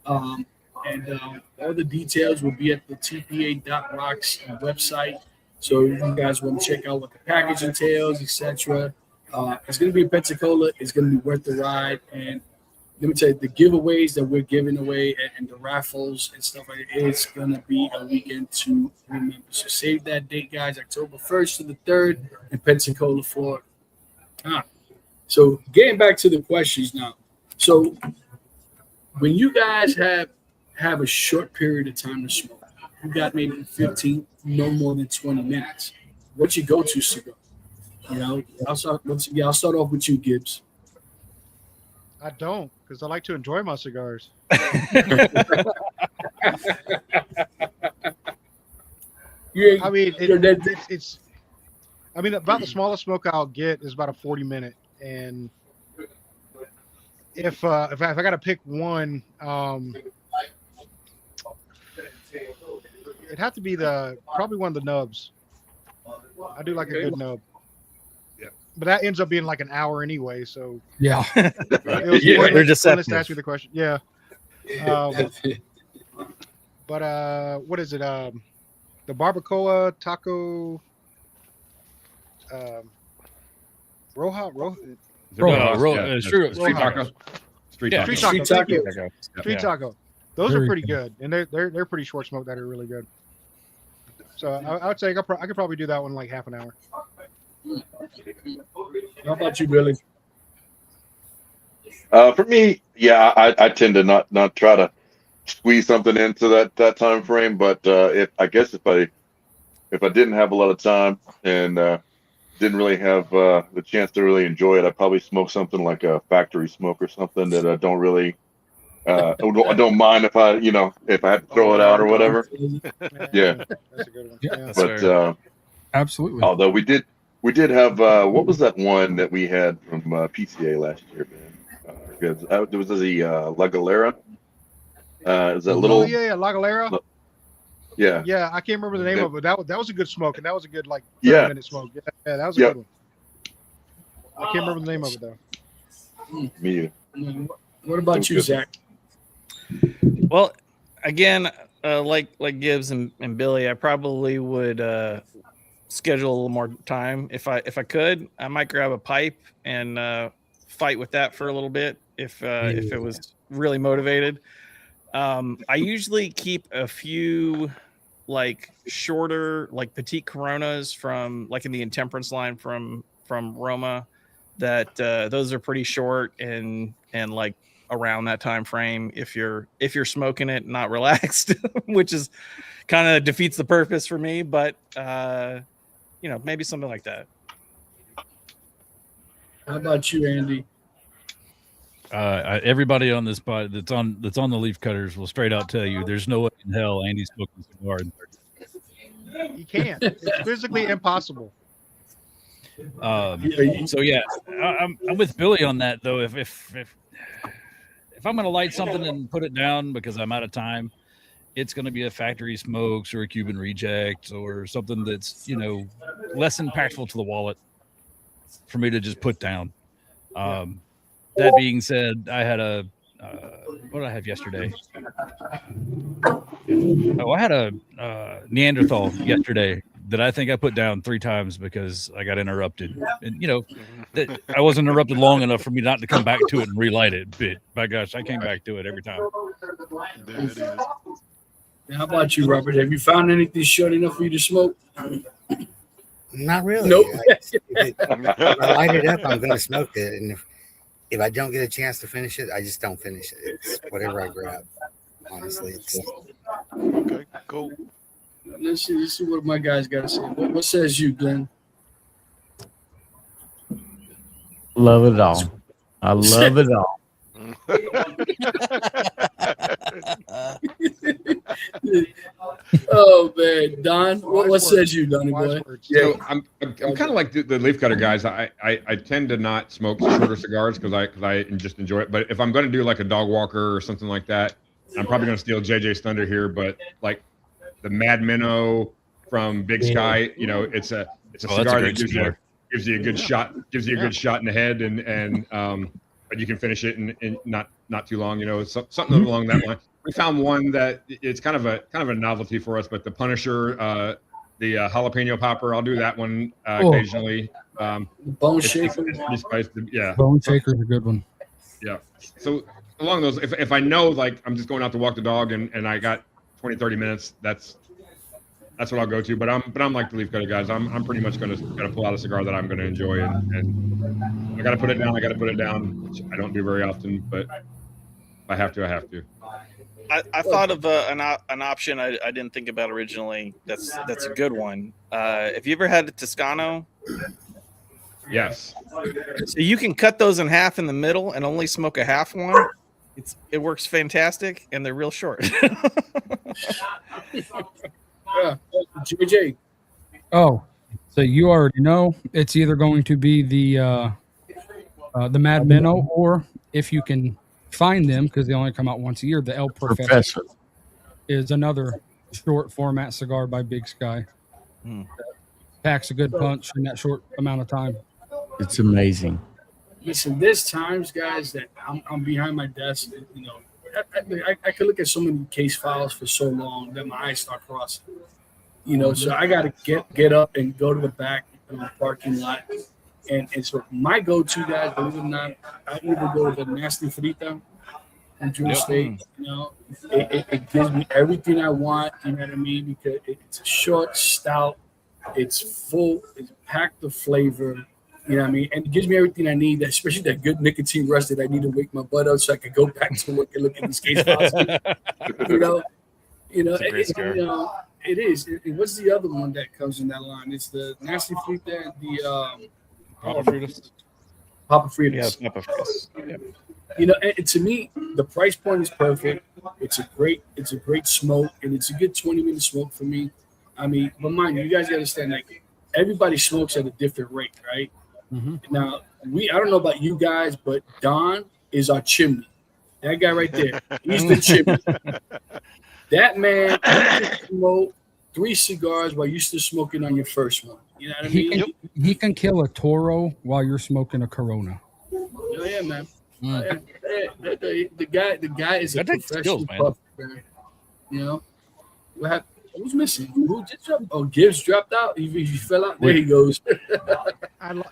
And all the details will be at the TPA.rocks website. So if you guys want to check out what the package entails, etc. It's going to be in Pensacola. It's going to be worth the ride. And let me tell you, the giveaways that we're giving away and the raffles and stuff like that, it's going to be a weekend to remember. So save that date, guys, October 1st to the 3rd in Pensacola, Florida. So getting back to the questions now. So when you guys have a short period of time to smoke, you got maybe 15, no more than 20 minutes. What's your go-to cigar? You know, I'll start off with you, Gibbs. I don't, because I like to enjoy my cigars. I mean, it's. I mean, about the smallest smoke I'll get is about a 40-minute, and if I got to pick one, it'd have to be probably one of the nubs. I do like a good nub. Yeah, but that ends up being like an hour anyway. So yeah, they're deceptive. To ask me the question. Yeah. But what is it? The barbacoa taco. Street taco. Those are pretty good, and they're pretty short smoke that are really good. So I would say I could probably do that one in like half an hour. How about you, Billy? For me, yeah, I tend to not try to squeeze something into that time frame. But if I didn't have a lot of time and didn't really have the chance to really enjoy it, I'd probably smoke something like a factory smoke or something that I don't really. I don't mind if I have to throw it out or whatever. Yeah, that's a good one. Yeah, but absolutely. Although we did have what was that one that we had from PCA last year, man? Because there was the La Galera. Is that little? Oh yeah, La Galera. Yeah. Yeah, I can't remember the name of it. That was a good smoke, and that was a good like 30-minute smoke. Yeah, that was a good one. I can't remember the name of it though. Me either. What about you, Zach? Well, again, like Gibbs and Billy, I probably would schedule a little more time if I could. I might grab a pipe and fight with that for a little bit if it was really motivated. I usually keep a few like shorter, like petite Coronas from like in the Intemperance line from Roma. That those are pretty short and like around that time frame if you're smoking it not relaxed, which is kind of defeats the purpose for me, but maybe something like that. How about you, Andy? Everybody on this pod that's on the Leaf Cutters will straight out tell you there's no way in hell Andy's smoking a cigar in 30 You can't. It's physically impossible. So yeah, I'm with Billy on that though. If I'm going to light something and put it down because I'm out of time, it's going to be a factory smokes or a Cuban reject or something that's, less impactful to the wallet for me to just put down. That being said, I had what did I have yesterday? Oh, I had a Neanderthal yesterday that I think I put down 3 times because I got interrupted. And, that I wasn't interrupted long enough for me not to come back to it and relight it. But by gosh, I came back to it every time. There it is. How about you, Robert? Have you found anything short enough for you to smoke? Not really. Nope. If I light it up, I'm going to smoke it. And if I don't get a chance to finish it, I just don't finish it. It's whatever I grab. Honestly, Okay, cool. Let's see what my guys got to say. What says you, Glenn? Love it all. I love it all. Oh man, Don, what says you, Donnie boy? So I'm kind of like the leafcutter guys. I tend to not smoke shorter cigars because I just enjoy it. But if I'm going to do like a dog walker or something like that, I'm probably going to steal JJ's thunder here. But like the Mad Minnow from Big Sky, you know, it's a cigar that gives you a good shot, in the head, and but you can finish it in not too long. You know, something along that line. We found one that it's kind of a novelty for us, but the Punisher, the jalapeno popper, I'll do that one occasionally. Bone shaker, yeah. Bone shaker is a good one. Yeah. So along those, if I know like I'm just going out to walk the dog and I got 20-30 minutes, that's what I'll go to. But I'm like the leaf cutter guys. I'm pretty much gonna pull out a cigar that I'm gonna enjoy and I gotta put it down, which I don't do very often, but if I have to, I have to. I thought of an option I didn't think about originally. That's a good one. Have you ever had a Toscano? Yes. So you can cut those in half in the middle and only smoke a half one. It works fantastic, and they're real short. Yeah, JJ. Oh, so you already know it's either going to be the Mad Minnow, or if you can find them because they only come out once a year, the El Professor is another short format cigar by Big Sky. Packs a good punch in that short amount of time. It's amazing. Listen, there's times, guys, that I'm behind my desk. You know, I could look at so many case files for so long that my eyes start crossing. You know, so I got to get up and go to the back of the parking lot. And so my go-to, guys, believe it or not, I either go to the Nasty Frita in Drew State. You know, it gives me everything I want. You know what I mean? Because it's a short, stout. It's full. It's packed of flavor. You know what I mean? And it gives me everything I need, especially that good nicotine rush that I need to wake my butt up so I can go back to work and look at these case files. It is. What's the other one that comes in that line? It's the Nasty Frita, the Papa Fritas. Papa Fritas. Yeah, Papa Fritas. Yeah. You know, and to me, the price point is perfect. It's a great smoke, and it's a good 20-minute smoke for me. I mean, but mind you, guys got to understand, like, everybody smokes at a different rate, right? Mm-hmm. Now, I don't know about you guys, but Don is our chimney. That guy right there, he's the chimney. That man can smoke 3 cigars while you're still smoking on your first one. You know what I mean? He can kill a Toro while you're smoking a Corona. Oh yeah, man. The guy is a professional puff, man. You know what happened? Who's missing? Who did drop? Oh, Gibbs dropped out. He fell out. There he goes.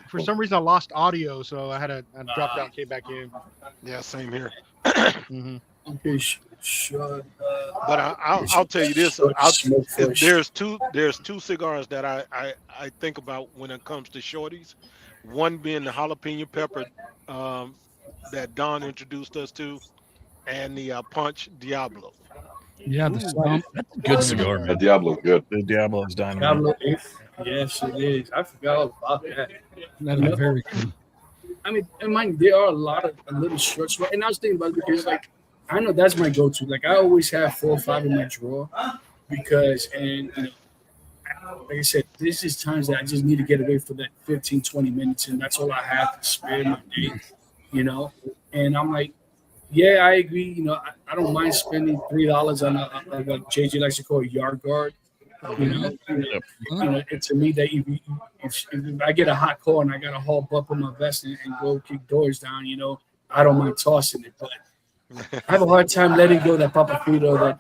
For some reason, I lost audio, so I had to drop down, came back in. Yeah, same here. Okay, sure. But I'll tell you this: there's two cigars that I think about when it comes to shorties. One being the jalapeno pepper that Don introduced us to, and the Punch Diablo. Yeah, that's a good cigar, man. The Diablo's good. The Diablo is dynamite. Diablo, yes, it is. I forgot all about that. That's very good. I mean, and mind you, there are a little short, and I was thinking about it because, like, I know that's my go-to. Like, I always have 4 or 5 in my drawer because, and you know, like I said, this is times that I just need to get away for that 15, 20 minutes, and that's all I have to spare my day, you know. And I'm like, yeah, I agree. You know, I don't mind spending $3 on what JJ likes to call a yard guard. You know, it's to me that if I get a hot call and I got to haul up on my vest and go kick doors down, you know, I don't mind tossing it, but I have a hard time letting go of that Papa Frito.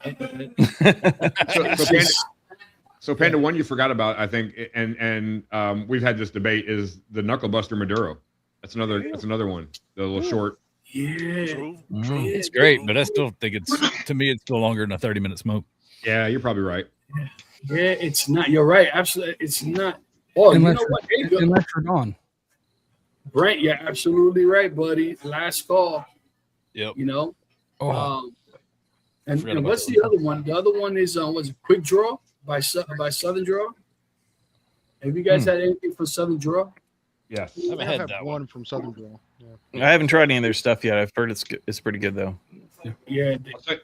So Panda, one you forgot about, I think, and we've had this debate, is the Knuckle Buster Maduro. That's another one. The little short. Yeah, it's great, but I still think it's still longer than a 30-minute smoke. Yeah, you're probably right. Yeah, it's not. You're right. Absolutely, it's not. Oh, you know what? Unless you're gone. Brent, you're absolutely right, buddy. Last call. Yep. You know. Oh. And what's the other one? The other one is was Quick Draw by Southern Draw. Have you guys had anything for Southern Draw? Yes. I think I've had one from Southern Grill. Yeah. I haven't tried any of their stuff yet. I've heard it's pretty good though. Yeah,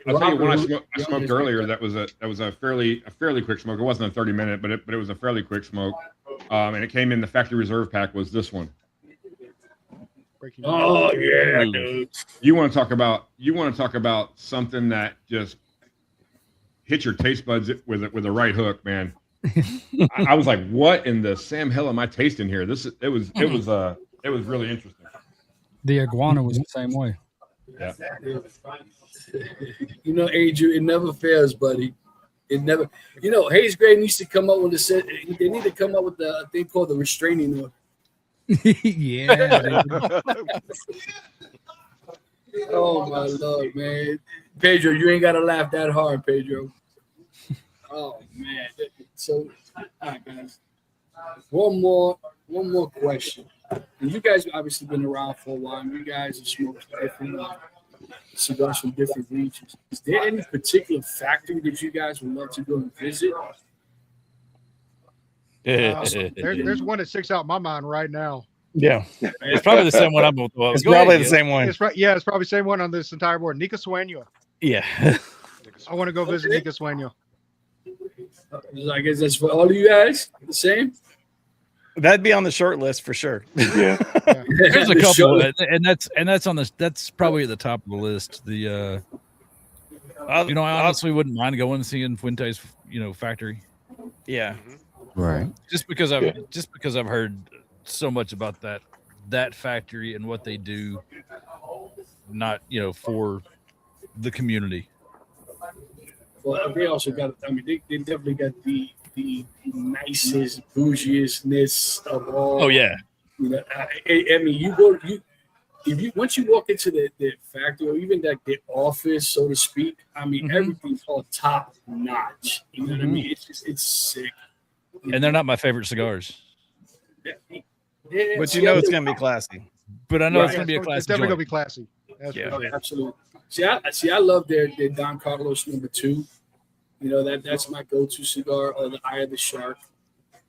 I'll tell you one I smoked earlier. That was a fairly quick smoke. It wasn't a 30-minute, but it was a fairly quick smoke. And it came in the factory reserve pack. Was this one? Oh yeah, dude. You want to talk about something that just hit your taste buds with the right hook, man. I was like, what in the Sam hell am I tasting here? It was really interesting. The iguana was the same way. Yeah. You know, Adrian, it never fails, buddy. It never. You know, Hayes Gray needs to come up with they need to come up with a thing called the restraining order. Yeah. Oh my Lord, man. Pedro, you ain't gotta laugh that hard, Pedro. Oh man. So, all right, guys. One more question. And you guys have obviously been around for a while. You guys have smoked different cigars from different regions. Is there any particular factory that you guys would love to go and visit? There's one that sticks out in my mind right now. Yeah, it's probably the same one I'm with. It's probably the same one. It's probably the same one on this entire board. Nica Sueño. Yeah. I want to go visit Nica Sueño. I guess that's for all of you guys. The same. That'd be on the short list for sure. Yeah. There's a couple, and that's probably at the top of the list. The I honestly wouldn't mind going and seeing Fuente's factory. Yeah. Right. Just because I've heard so much about that factory and what they do, not for the community. Well, they also got. I mean, they definitely got the nicest, bougiest of all. Oh yeah. You know, I mean, once you walk into the factory or even like the office, so to speak, I mean, everything's all top notch. You know what I mean? It's sick. And they're not my favorite cigars. Yeah, but it's gonna be classy. But I know it's gonna be a classy. It's definitely joint. gonna be classy. That's Yeah. for sure. Absolutely. See, I love their Don Carlos #2. You know, that's my go-to cigar, or the Eye of the Shark.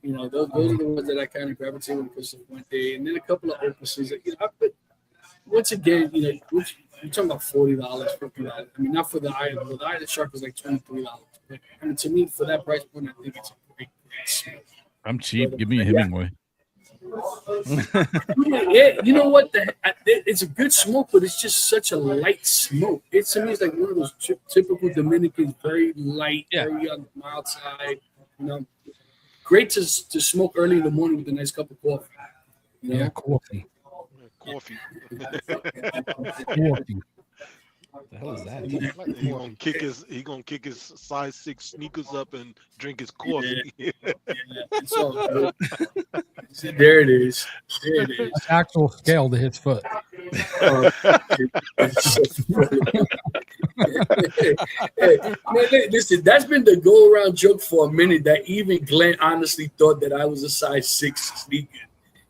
You know, those are the ones that I kind of gravitate when it comes to Fuente, and then a couple of opuses. But once again, you're talking about $40, $50. I mean, not for the Eye of the Shark was like $23. But I mean, to me, for that price point, I think it's a great smoke. I'm cheap. Give me a Hemingway. Yeah, you know what? It's a good smoke, but it's just such a light smoke. To me, it's like one of those typical Dominicans, very light, very on the mild side. You know, great to smoke early in the morning with a nice cup of coffee. You know? Yeah, coffee. Coffee. Coffee. What the hell is that? He gonna kick his size 6 sneakers up and drink his coffee. Yeah, it's all good. There it is. There it is. That's actual scale to his foot. Hey, man, listen, that's been the go-around joke for a minute. That even Glenn honestly thought that I was a size 6 sneaker.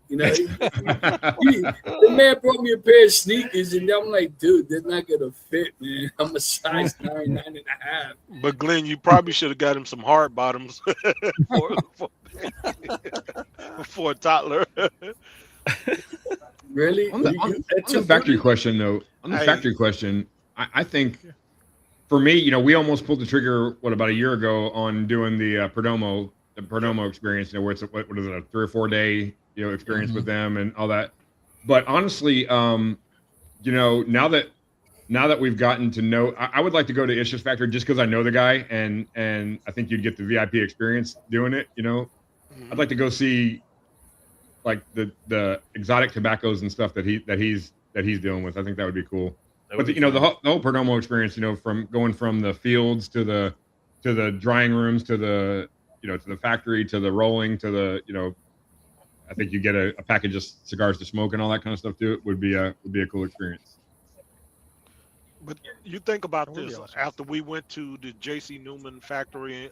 You know, the man brought me a pair of sneakers, and I'm like, dude, they're not gonna fit, man. I'm a size 9, 9.5. But Glenn, you probably should have got him some hard bottoms for a toddler. Really? On the factory question, though, I think for me, we almost pulled the trigger about a year ago on doing the Perdomo experience. Where it's what is it, a 3 or 4 day experience with them and all that. But honestly, now that we've gotten to know, I would like to go to Ish's factory just because I know the guy, and I think you'd get the VIP experience doing it. I'd like to go see like the exotic tobaccos and stuff that he's dealing with. I think that would be cool. But the whole Perdomo experience, from going from the fields to the drying rooms to the to the factory to the rolling to the I think you get a package of cigars to smoke and all that kind of stuff too. It would be a cool experience. But you think about this after we went to the J.C. Newman factory,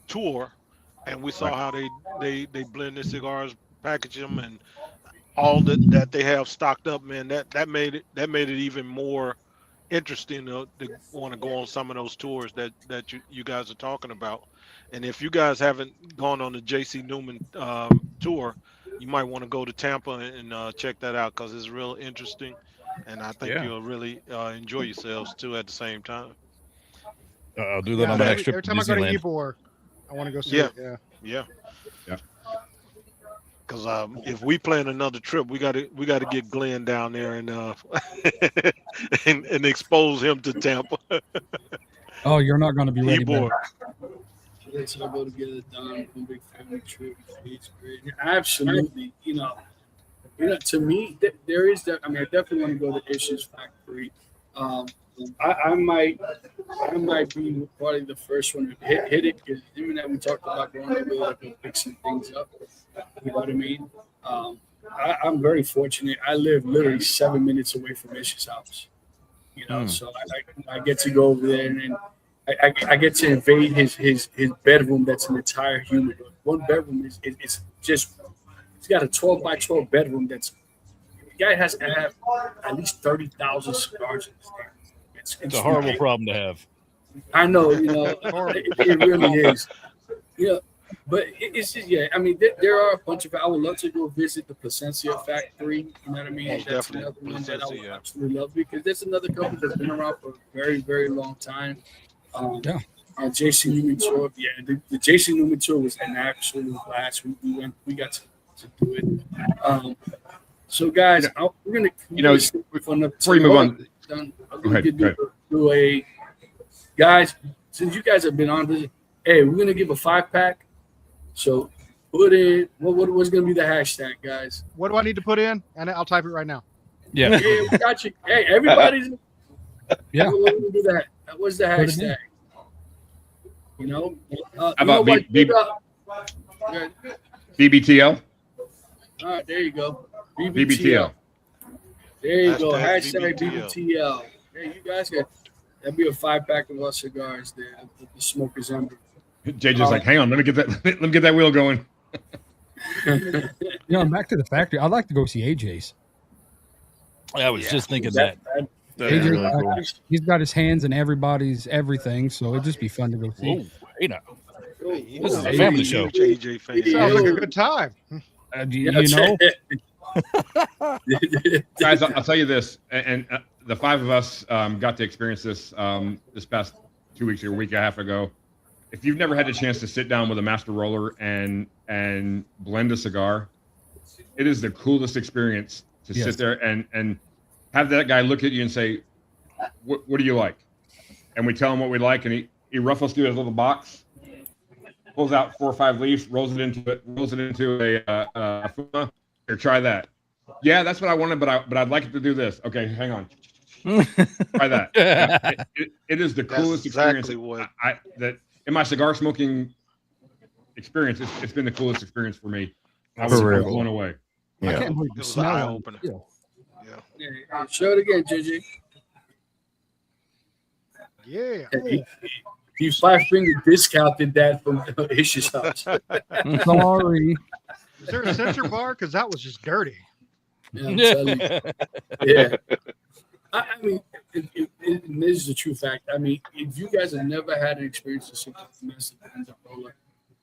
tour, and we saw how they blend their cigars, package them, and all that they have stocked up. Man, that made it even more interesting to want to go on some of those tours that you guys are talking about. And if you guys haven't gone on the JC Newman tour, you might want to go to Tampa and check that out because it's real interesting, and I think you'll really enjoy yourselves too at the same time. I'll do that on my next trip every to time I go to Disneyland. Ybor, I want to go see it. Yeah. Because if we plan another trip, we got to get Glenn down there and and expose him to Tampa. Oh, you're not going to be ready. Let's all go together, Don. One big family trip. It's great. Absolutely. You know, to me, there is that. I mean, I definitely want to go to Issues Factory. I might be probably the first one to hit it because even that we talked about going over there and fixing things up. You know what I mean? I'm very fortunate. I live literally 7 minutes away from Ish's house. You know, so I get to go over there and I get to invade his bedroom. That's an entire humidor. One bedroom is just it's got a 12 by 12 bedroom. The guy has to have at least 30,000 cigars in his hand. It's a horrible problem to have. I know, it really is. Yeah, but it's just I mean, there are a bunch of. I would love to go visit the Placencia factory. You know what I mean? Most That's definitely. another one that I would Placencia, absolutely love because there's another company that's been around for a very, very long time. JC Newman tour. Yeah, the JC Newman tour was an absolute blast. We got to do it. So guys, we're gonna before you move on. I'm gonna do a guys. Since you guys have been on this, hey, we're gonna give a 5-pack. So put in what's gonna be the hashtag, guys? What do I need to put in? And I'll type it right now. Yeah, we got you. Hey, everybody's. Yeah. We're gonna do that. What's the hashtag? You know. How about BBTL? All right, there you go. BBTL. There you go. Hashtag BBTL. Hey, you guys that'd be a 5-pack of our cigars there. The Smoker's Ember. JJ's like, hang on, let me get that wheel going. Back to the factory. I'd like to go see AJ's. I was just thinking that. AJ, really cool. He's got his hands in everybody's everything, so it'd just be fun to go see. Whoa, this is a family show. AJ fan. Sounds like a good time. You know. Guys, I'll tell you this, and the 5 of us got to experience this this past 2 weeks or a week and a half ago. If you've never had a chance to sit down with a master roller and blend a cigar, it is the coolest experience to sit there and have that guy look at you and say, what do you like? And we tell him what we like, and he ruffles through his little box, pulls out 4 or 5 leaves, rolls it into a fuma. Here, try that. Yeah, that's what I wanted, but I'd like it to do this. Okay, hang on. Try that. Yeah, it is the coolest experience. That in my cigar smoking experience, it's been the coolest experience for me. I was blown away. I can't believe the smell. Yeah. Show it again, JJ. Yeah. He 5-finger discounted that from Ish's house. Sorry. Is there a censor bar? Because that was just dirty. Yeah, I'm telling you. Yeah. I mean, this is a true fact. I mean, if you guys have never had an experience with something massive in the roller,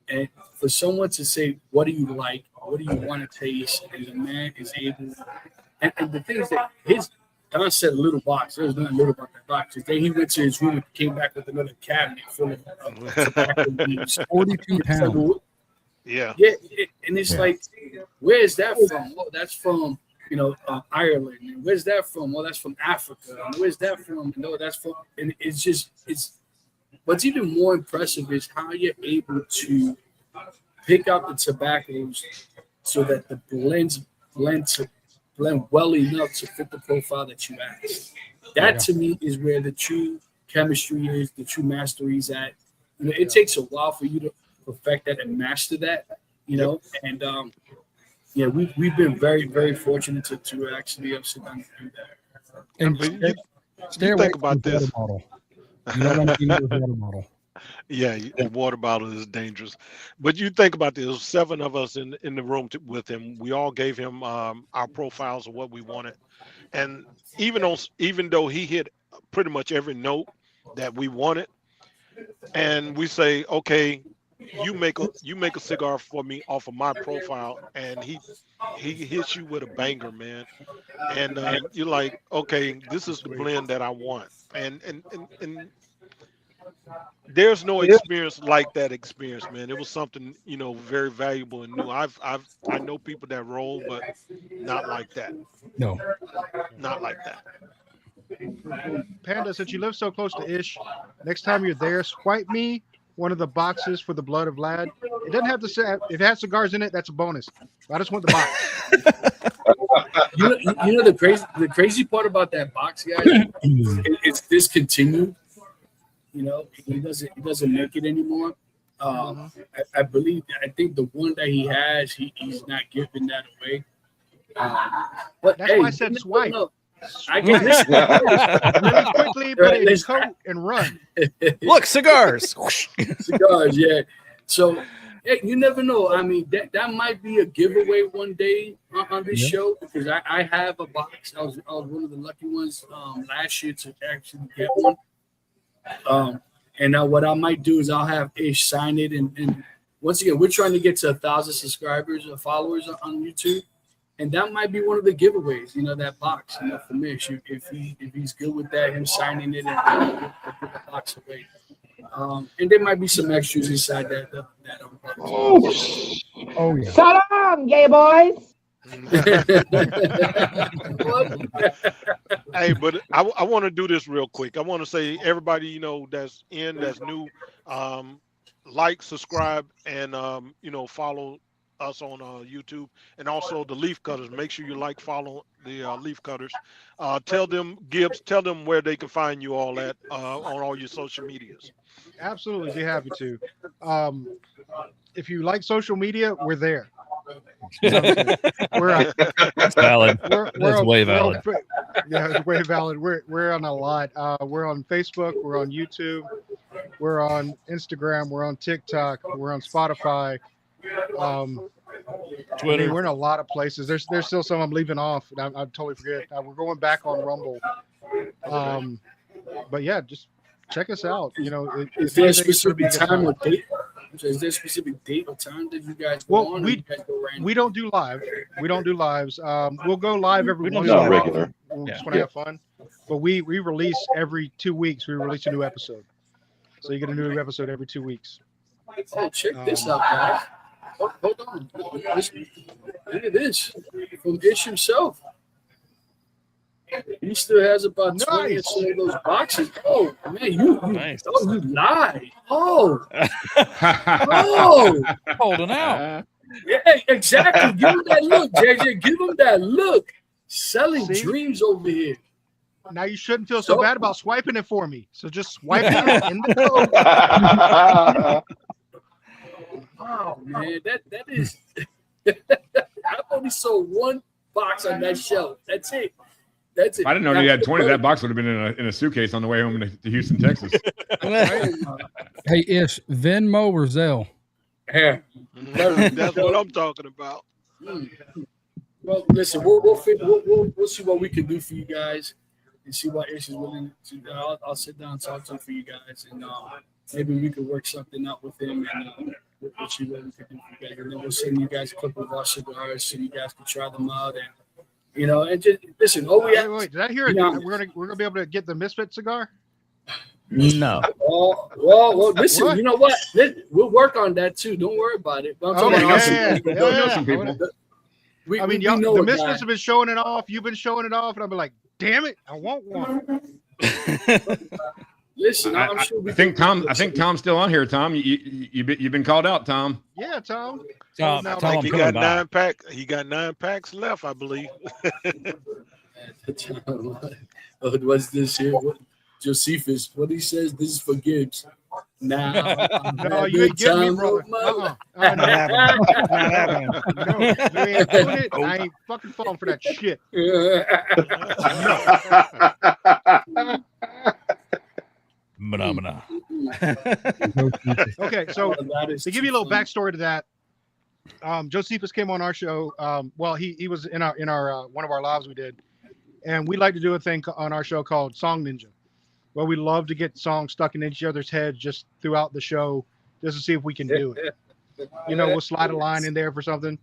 and for someone to say, what do you like? What do you want to taste? And the man is able, and the thing is that Don said a little box. There was nothing little about that box. Then he went to his room and came back with another cabinet full of tobacco leaves. 42 pounds. Yeah. And it's like, where is that from? Oh, that's from, Ireland. And where's that from? Oh, that's from Africa. And where's that from? No, that's from, and it's what's even more impressive is how you're able to pick out the tobaccos so that the blends blend well enough to fit the profile that you asked. That to me is where the true chemistry is, the true mastery is at. It takes a while for you to perfect that and master that, and we've been very, very fortunate to actually sit down and do that. And stay away think about from this. Water bottle. You know what I mean? The water bottle. Yeah, the water bottle is dangerous. But you think about this, 7 of us in the room with him. We all gave him our profiles of what we wanted. And even though he hit pretty much every note that we wanted, and we say, okay, you make a cigar for me off of my profile, and he hits you with a banger, man. And you're like, okay, this is the blend that I want. And there's no experience like that experience, man. It was something, very valuable and new. I know people that roll, but not like that. No. Not like that. Panda, since you live so close to Ish, next time you're there, swipe me one of the boxes for the Blood of Lad. It doesn't have to say if it has cigars in it. That's a bonus. I just want the box. The crazy part about that box, guys, it's discontinued. He doesn't make it anymore. I think the one that he has, he's not giving that away. But that's why I said swipe. I can really quickly put it in his coat and run. Look, cigars. Cigars, yeah. So, hey, you never know. I mean, that might be a giveaway one day on this show, because I have a box. I was one of the lucky ones last year to actually get one. And now what I might do is I'll have Ish sign it, and once again, we're trying to get to 1,000 subscribers or followers on YouTube. And that might be one of the giveaways, that box, for Mish. If he's good with that, him signing it and put the box away. And there might be some extras inside that. Oh yeah. Salam, gay boys. Hey, but I want to do this real quick. I want to say, everybody, that's new, like, subscribe, and follow us on YouTube, and also the Leaf Cutters. Make sure you follow the Leaf Cutters. Tell them, Gibbs, where they can find you all at on all your social medias. Absolutely, be happy to. If you like social media, we're there. That's valid. That's way valid. Yeah, it's way valid. We're on a lot. We're on Facebook. We're on YouTube. We're on Instagram. We're on TikTok. We're on Spotify. Twitter. We're in a lot of places. There's still some I'm leaving off. I totally forget. We're going back on Rumble. But yeah, just check us out. Is there a specific time or date? Is there a specific date or time that you guys go on? We don't do live. We don't do lives. We'll go live every once in a while. Regular. We just want to have fun. But we release every 2 weeks. We release a new episode. So you get a new episode every 2 weeks. Oh, check this out, guys. Hold on. Look at this. From Ish himself. He still has about 20 or so of those boxes. Oh, man, you lied. Oh. Holding out. Yeah, exactly. Give him that look, JJ. Give him that look. Selling dreams over here. Now you shouldn't feel so bad about swiping it for me. So just swipe it in the code. Wow, man, that is. I've only sold one box on that shelf. That's it. If I didn't know you had 20, that box would have been in a suitcase on the way home to Houston, Texas. Hey, Ish, Venmo or Zelle? Yeah, that's what I'm talking about. Well, listen, we'll see what we can do for you guys, and see what Ish is willing to. I'll sit down and talk to him for you guys, and maybe we could work something out with him, and we'll see what we can do for you guys. And then we'll send you guys a couple of our cigars so you guys can try them out, and and just listen. Wait, did I hear it? We're gonna be able to get the Misfit cigar? No. Well, listen. What? You know what? We'll work on that too. Don't worry about it. But I'm know some people. The Misfits have been showing it off. You've been showing it off, and I'll be like, damn it, I want one. Listen, I'm sure I think Tom's still on here. Tom, you've been called out, Tom. Yeah, Tom. I think he got 9 packs. He got 9 packs left, I believe. What's this here? Josephus, what he says? This is for Gibbs. No, you ain't getting me, brother. No, you ain't doing it. I ain't fucking falling for that shit. Phenomena. Okay, so to give you a little backstory to that, Josephus came on our show. Well, he was in our one of our lives we did, and we like to do a thing on our show called Song Ninja. Well, we love to get songs stuck in each other's heads just throughout the show, just to see if we can do it. You know, we'll slide a line in there for something.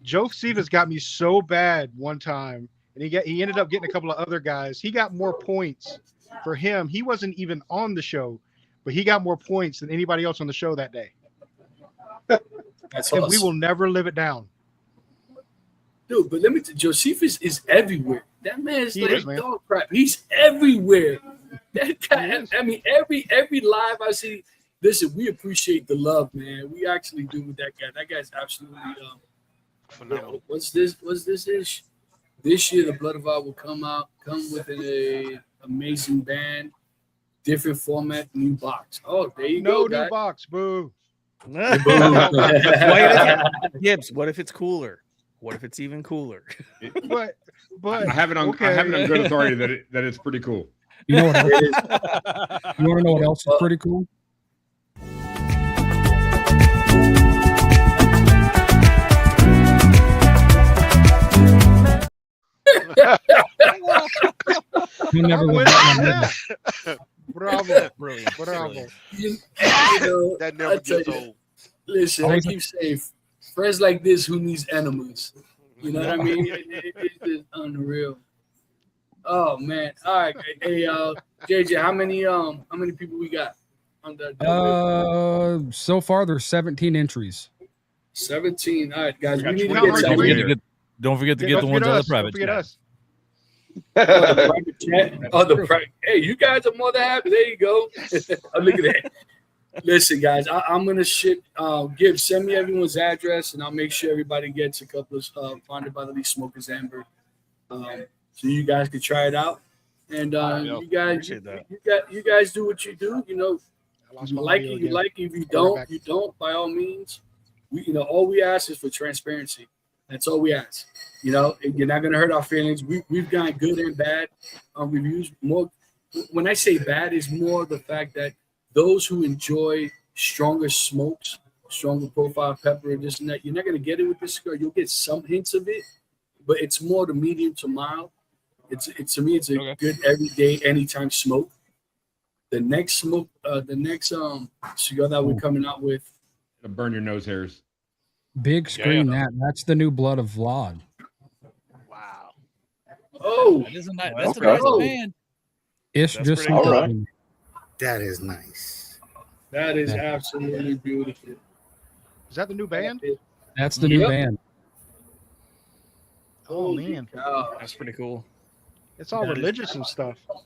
Josephus got me so bad one time, and he ended up getting a couple of other guys. He got more points for him. He wasn't even on the show, but he got more points than anybody else on the show that day. That's and awesome. we will never live it down. Dude, but let me tell you, Josephus is everywhere. That man's He like is, man. dog crap. He's everywhere. That guy, I mean, every live I see, listen, we appreciate the love, man. We actually do with that guy. That guy's absolutely phenomenal. What's this ish? This year the Blood of God will come with an amazing band, different format, new box. Oh, there you go. No new box, boo. Gibbs, what if it's cooler? What if it's even cooler? But I have it on okay. I have it on good authority that it's pretty cool. You know what else is? You want to know what else is pretty cool? You never would Bravo. Brilliant. Bravo. You know, That never gets old. Listen, I keep saying, friends like this who needs enemas. You know what I mean? It's just unreal. Oh man! All right, hey, JJ, how many people we got on the? So far there's 17 entries. 17. All right, guys, we need to Don't get forget something. Don't forget to get the ones on the private Don't forget chat. us. Private chat. Oh, the private. Hey, you guys are more than happy. There you go. Oh, look at that. Listen, guys, I'm gonna ship. Send me everyone's address, and I'll make sure everybody gets a couple of Founded by the Least Smokers Amber, so you guys can try it out. And you guys do what you do. You know, you like it, you like it. If you don't, you don't. By all means, all we ask is for transparency. That's all we ask. You know, you're not gonna hurt our feelings. We've gotten good and bad reviews. More, when I say bad, is more the fact that those who enjoy stronger smokes, stronger profile pepper, and this and that, you're not going to get it with this cigar. You'll get some hints of it, but it's more the medium to mild. It's to me, it's a good everyday, anytime smoke. The next smoke, cigar that we're coming out with, It'll burn your nose hairs. Big screen. That's the new Blood of Vlad. Wow. Oh, That's a nice band. It's That's just pretty cool. something. That is nice. that is absolutely beautiful. Is that the new band? That's the new band. Oh man, That's pretty cool. it's all religious and stuff. All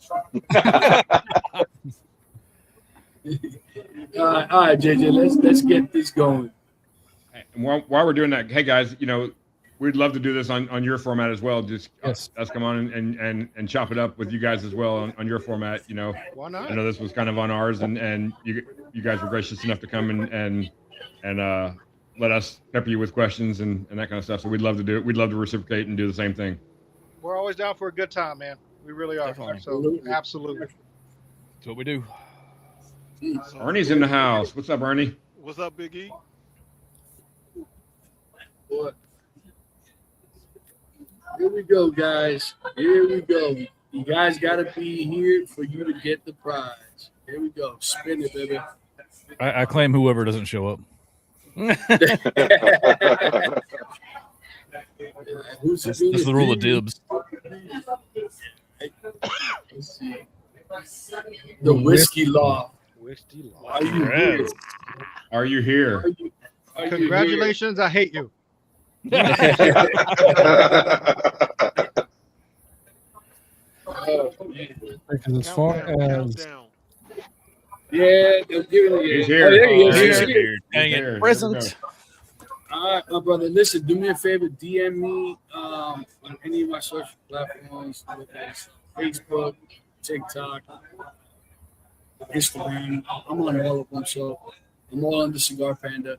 right, JJ, let's get this going. And while we're doing that, hey guys, we'd love to do this on your format as well. Just us come on and chop it up with you guys as well on your format. Why not? I know this was kind of on ours, and you guys were gracious enough to come and let us pepper you with questions and that kind of stuff. So we'd love to do it. We'd love to reciprocate and do the same thing. We're always down for a good time, man. We really are. Definitely. So absolutely. That's what we do. Ernie's in the house. What's up, Ernie? What's up, Big E? What? Here we go, guys. Here we go. You guys got to be here for you to get the prize. Here we go. Spin it, baby. I claim whoever doesn't show up. Who's That's the rule of dibs. Let's see. The whiskey law. Whiskey law. Are you here? Are you here? Are you Congratulations, I hate you. Because as far as Yeah, they're giving it. He's here. Oh, there he is. Oh, He's there here. Dang He's it. here. Present. All right, my brother. Listen, do me a favor. DM me on any of my social platforms, whether it's Facebook, TikTok, Instagram. I'm on all of them, so I'm all under Cigar Panda.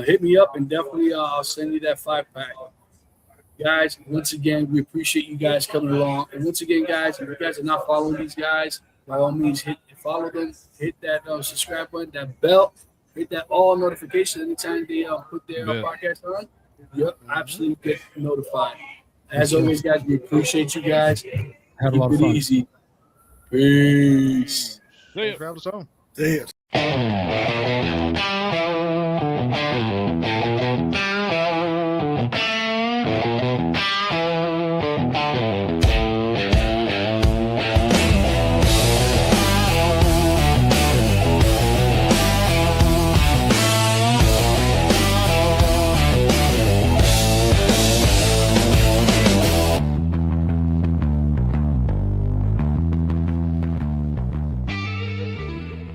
Hit me up and definitely I'll send you that 5-pack. Guys, once again, we appreciate you guys coming along. And once again, guys, if you guys are not following these guys, by all means, follow them. Hit that subscribe button, that bell, hit that all notification anytime they put their podcast on. Yep, absolutely get notified. As always, guys, we appreciate you guys. Had a lot of Keep it fun. easy. Peace. Thanks for having us on. See ya.